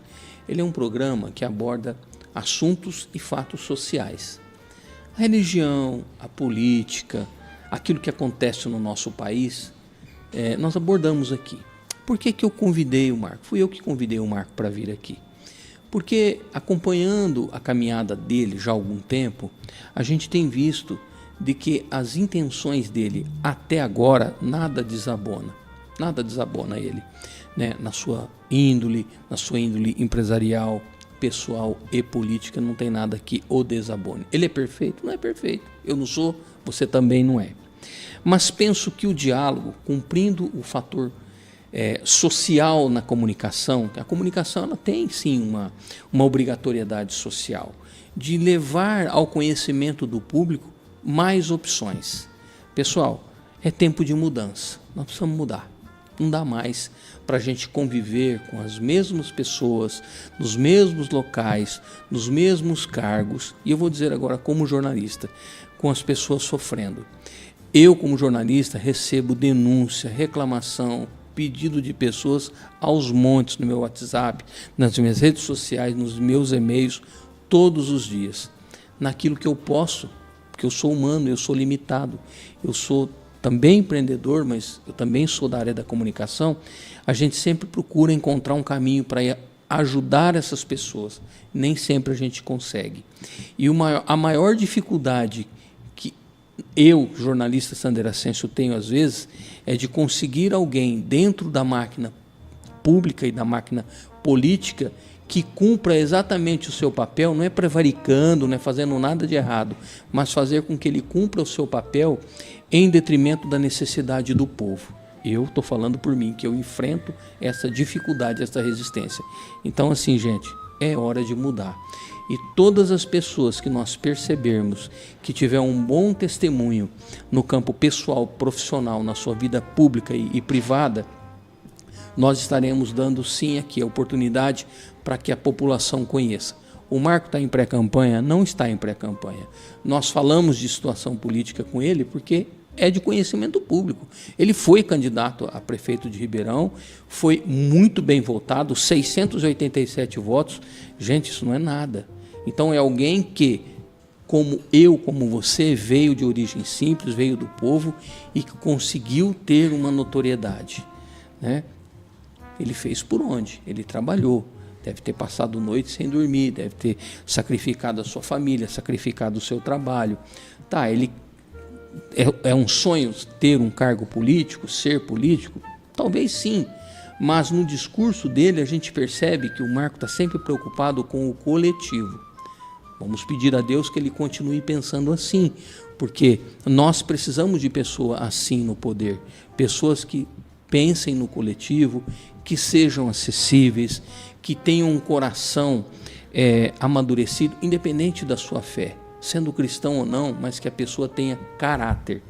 ele é um programa que aborda assuntos e fatos sociais. A religião, a política, aquilo que acontece no nosso país, nós abordamos aqui. Por que eu convidei o Marco? Fui eu que convidei o Marco para vir aqui. Porque acompanhando a caminhada dele já há algum tempo, a gente tem visto de que as intenções dele até agora nada desabona ele, né? Na sua índole empresarial, pessoal e política, não tem nada que o desabone. Ele é perfeito? Não é perfeito. Eu não sou, você também não é. Mas penso que o diálogo, cumprindo o fator social na comunicação, a comunicação ela tem sim uma obrigatoriedade social de levar ao conhecimento do público mais opções. Pessoal, é tempo de mudança, nós precisamos mudar. Não dá mais para a gente conviver com as mesmas pessoas, nos mesmos locais, nos mesmos cargos, e eu vou dizer agora como jornalista, com as pessoas sofrendo. Eu, como jornalista, recebo denúncia, reclamação, pedido de pessoas aos montes no meu WhatsApp, nas minhas redes sociais, nos meus e-mails, todos os dias. Naquilo que eu posso, porque eu sou humano, eu sou limitado, eu sou também empreendedor, mas eu também sou da área da comunicação, a gente sempre procura encontrar um caminho para ajudar essas pessoas. Nem sempre a gente consegue. E a maior dificuldade que eu, jornalista Sander Ascencio, tenho às vezes, é de conseguir alguém dentro da máquina pública e da máquina política que cumpra exatamente o seu papel, não é prevaricando, não é fazendo nada de errado, mas fazer com que ele cumpra o seu papel em detrimento da necessidade do povo. Eu estou falando por mim, que eu enfrento essa dificuldade, essa resistência. Então, assim, gente, é hora de mudar. E todas as pessoas que nós percebermos que tiver um bom testemunho no campo pessoal, profissional, na sua vida pública e privada, nós estaremos dando sim aqui a oportunidade para que a população conheça. O Marco está em pré-campanha? Não está em pré-campanha. Nós falamos de situação política com ele porque é de conhecimento público. Ele foi candidato a prefeito de Ribeirão, foi muito bem votado, 687 votos. Gente, isso não é nada. Então é alguém que, como eu, como você, veio de origem simples, veio do povo e que conseguiu ter uma notoriedade, né? Ele fez por onde? Ele trabalhou. Deve ter passado noite sem dormir, deve ter sacrificado a sua família, sacrificado o seu trabalho. Tá, ele é um sonho ter um cargo político, ser político? Talvez sim, mas no discurso dele a gente percebe que o Marco está sempre preocupado com o coletivo. Vamos pedir a Deus que ele continue pensando assim, porque nós precisamos de pessoas assim no poder, pessoas que pensem no coletivo, que sejam acessíveis, que tenham um coração amadurecido, independente da sua fé, sendo cristão ou não, mas que a pessoa tenha caráter,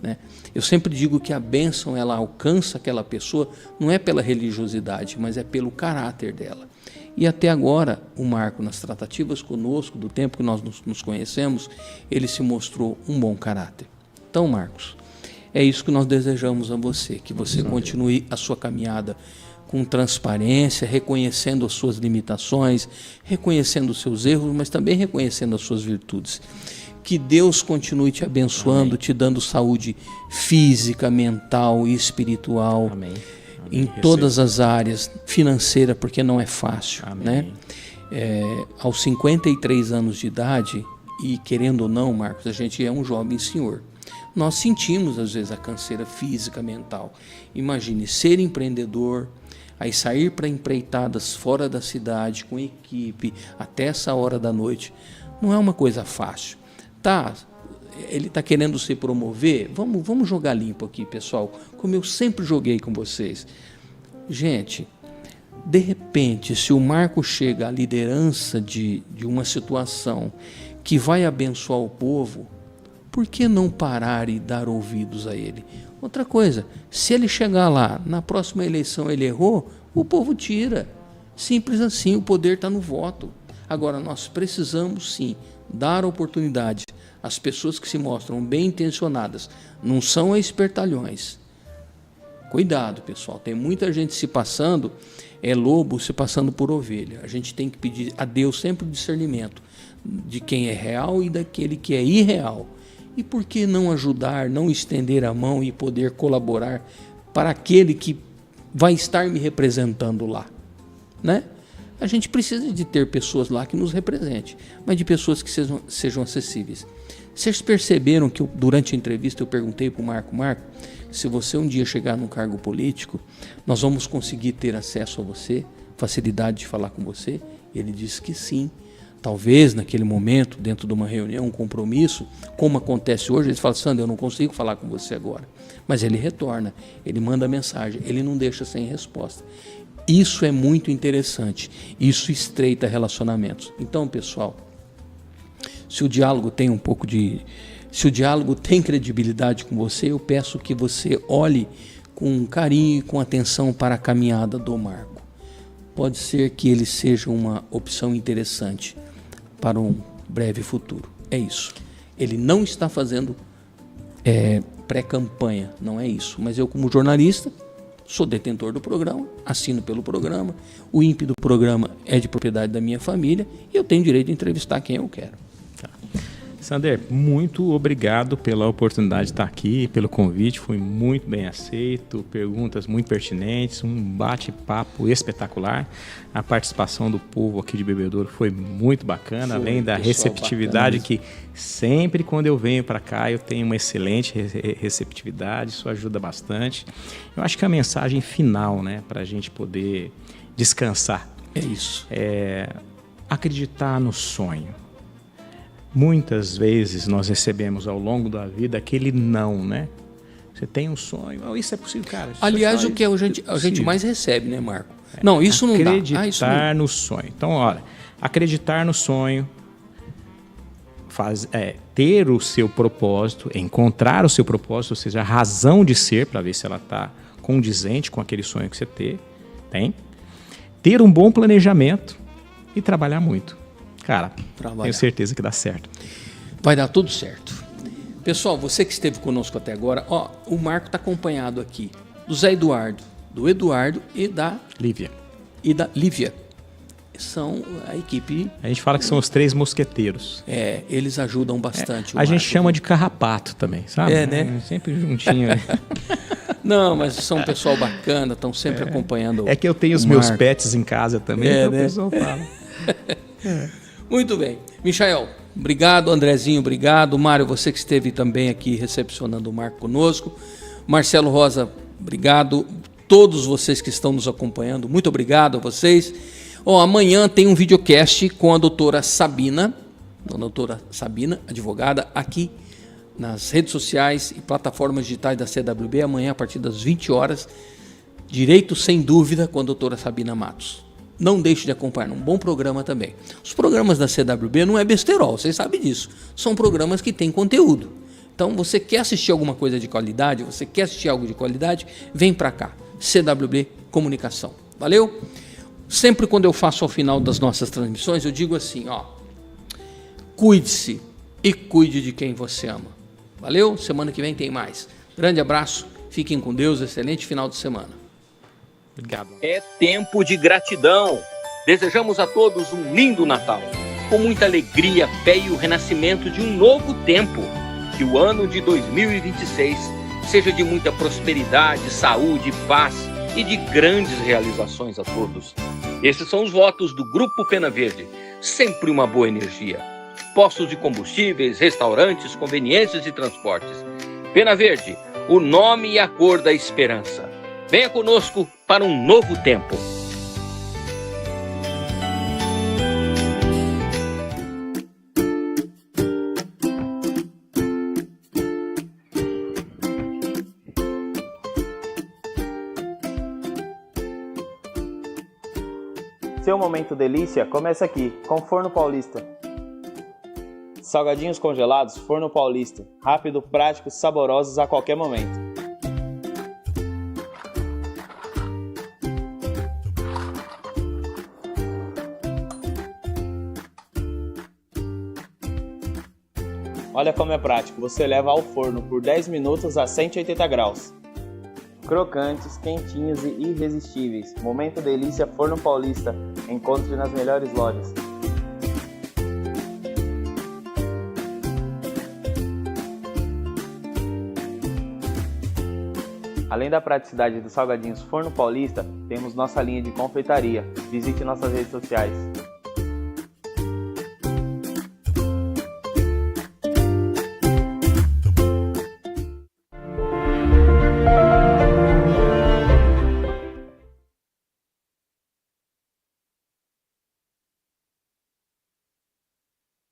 né? Eu sempre digo que a bênção ela alcança aquela pessoa não é pela religiosidade, mas é pelo caráter dela. E até agora, o Marco, nas tratativas conosco, do tempo que nós nos conhecemos, ele se mostrou um bom caráter. Então, Marcos, é isso que nós desejamos a você, que você continue a sua caminhada com transparência, reconhecendo as suas limitações, reconhecendo os seus erros, mas também reconhecendo as suas virtudes. Que Deus continue te abençoando, Amém. Te dando saúde física, mental e espiritual. Amém. Em todas as áreas, financeira, porque não é fácil. Né? Aos 53 anos de idade, e querendo ou não, Marcos, a gente é um jovem senhor. Nós sentimos, às vezes, a canseira física, mental. Imagine ser empreendedor, aí sair para empreitadas fora da cidade, com equipe, até essa hora da noite. Não é uma coisa fácil. Ele está querendo se promover? Vamos jogar limpo aqui, pessoal, como eu sempre joguei com vocês. Gente, de repente, se o Marco chega à liderança de uma situação que vai abençoar o povo, por que não parar e dar ouvidos a ele? Outra coisa, se ele chegar lá, na próxima eleição ele errou, o povo tira. Simples assim, o poder está no voto. Agora, nós precisamos sim dar oportunidade às pessoas que se mostram bem intencionadas. Não são espertalhões. Cuidado, pessoal, tem muita gente se passando, lobo se passando por ovelha. A gente tem que pedir a Deus sempre o discernimento de quem é real e daquele que é irreal. E por que não ajudar, não estender a mão e poder colaborar para aquele que vai estar me representando lá, né? A gente precisa de ter pessoas lá que nos representem, mas de pessoas que sejam acessíveis. Vocês perceberam que durante a entrevista eu perguntei para o Marco, se você um dia chegar num cargo político, nós vamos conseguir ter acesso a você, facilidade de falar com você? Ele disse que sim. Talvez naquele momento, dentro de uma reunião, um compromisso, como acontece hoje, ele fala, Sandro, eu não consigo falar com você agora. Mas ele retorna, ele manda mensagem, ele não deixa sem resposta. Isso é muito interessante, isso estreita relacionamentos. Então, pessoal, se o diálogo tem se o diálogo tem credibilidade com você, eu peço que você olhe com carinho e com atenção para a caminhada do Marco. Pode ser que ele seja uma opção interessante para um breve futuro. É isso. Ele não está fazendo pré-campanha, não é isso. Mas eu, como jornalista, sou detentor do programa, assino pelo programa, o INPE do programa é de propriedade da minha família e eu tenho direito de entrevistar quem eu quero. Tá. Sander, muito obrigado pela oportunidade de estar aqui, pelo convite, foi muito bem aceito, perguntas muito pertinentes, um bate-papo espetacular. A participação do povo aqui de Bebedouro foi muito bacana, além da receptividade que sempre quando eu venho para cá eu tenho uma excelente receptividade, isso ajuda bastante. Eu acho que a mensagem final, né, para a gente poder descansar, é isso. Acreditar no sonho. Muitas vezes nós recebemos ao longo da vida aquele não, né? Você tem um sonho, isso é possível, cara. Aliás, o que a gente mais recebe, né, Marco? Não, isso não dá. Acreditar no sonho. Então, olha, acreditar no sonho, ter o seu propósito, encontrar o seu propósito, ou seja, a razão de ser, para ver se ela está condizente com aquele sonho que você tem. Ter um bom planejamento e trabalhar muito. Cara, tenho certeza que dá certo. Vai dar tudo certo. Pessoal, você que esteve conosco até agora, o Marco está acompanhado aqui do Zé Eduardo, do Eduardo e da Lívia. São a equipe... A gente fala que são os 3 mosqueteiros. Eles ajudam bastante. A gente chama de carrapato também, sabe? Né? Sempre juntinho. Não, mas são um pessoal bacana, estão sempre acompanhando. É que eu tenho os meus pets em casa também, então né? O pessoal fala. Muito bem. Michael, obrigado. Andrezinho, obrigado. Mário, você que esteve também aqui recepcionando o Marco conosco. Marcelo Rosa, obrigado. Todos vocês que estão nos acompanhando, muito obrigado a vocês. Amanhã tem um videocast com a doutora Sabina, advogada, aqui nas redes sociais e plataformas digitais da CWB. Amanhã, a partir das 20 horas, Direito Sem Dúvida com a doutora Sabina Matos. Não deixe de acompanhar, um bom programa também. Os programas da CWB não é besterol, vocês sabem disso. São programas que têm conteúdo. Então, você quer assistir alguma coisa de qualidade, você quer assistir algo de qualidade, vem para cá. CWB Comunicação. Valeu? Sempre quando eu faço ao final das nossas transmissões, eu digo assim, ó, cuide-se e cuide de quem você ama. Valeu? Semana que vem tem mais. Grande abraço, fiquem com Deus, excelente final de semana. Obrigado. É tempo de gratidão. Desejamos a todos um lindo Natal, com muita alegria, fé e o renascimento de um novo tempo. Que o ano de 2026 seja de muita prosperidade, saúde, paz e de grandes realizações a todos. Esses são os votos do Grupo Pena Verde. Sempre uma boa energia. Postos de combustíveis, restaurantes, conveniências e transportes. Pena Verde, o nome e a cor da esperança. Venha conosco para um novo tempo. Seu momento delícia começa aqui, com Forno Paulista. Salgadinhos congelados, Forno Paulista. Rápido, práticos, saborosos a qualquer momento. Olha como é prático, você leva ao forno por 10 minutos a 180 graus. Crocantes, quentinhos e irresistíveis. Momento delícia Forno Paulista. Encontre nas melhores lojas. Além da praticidade dos salgadinhos Forno Paulista, temos nossa linha de confeitaria. Visite nossas redes sociais.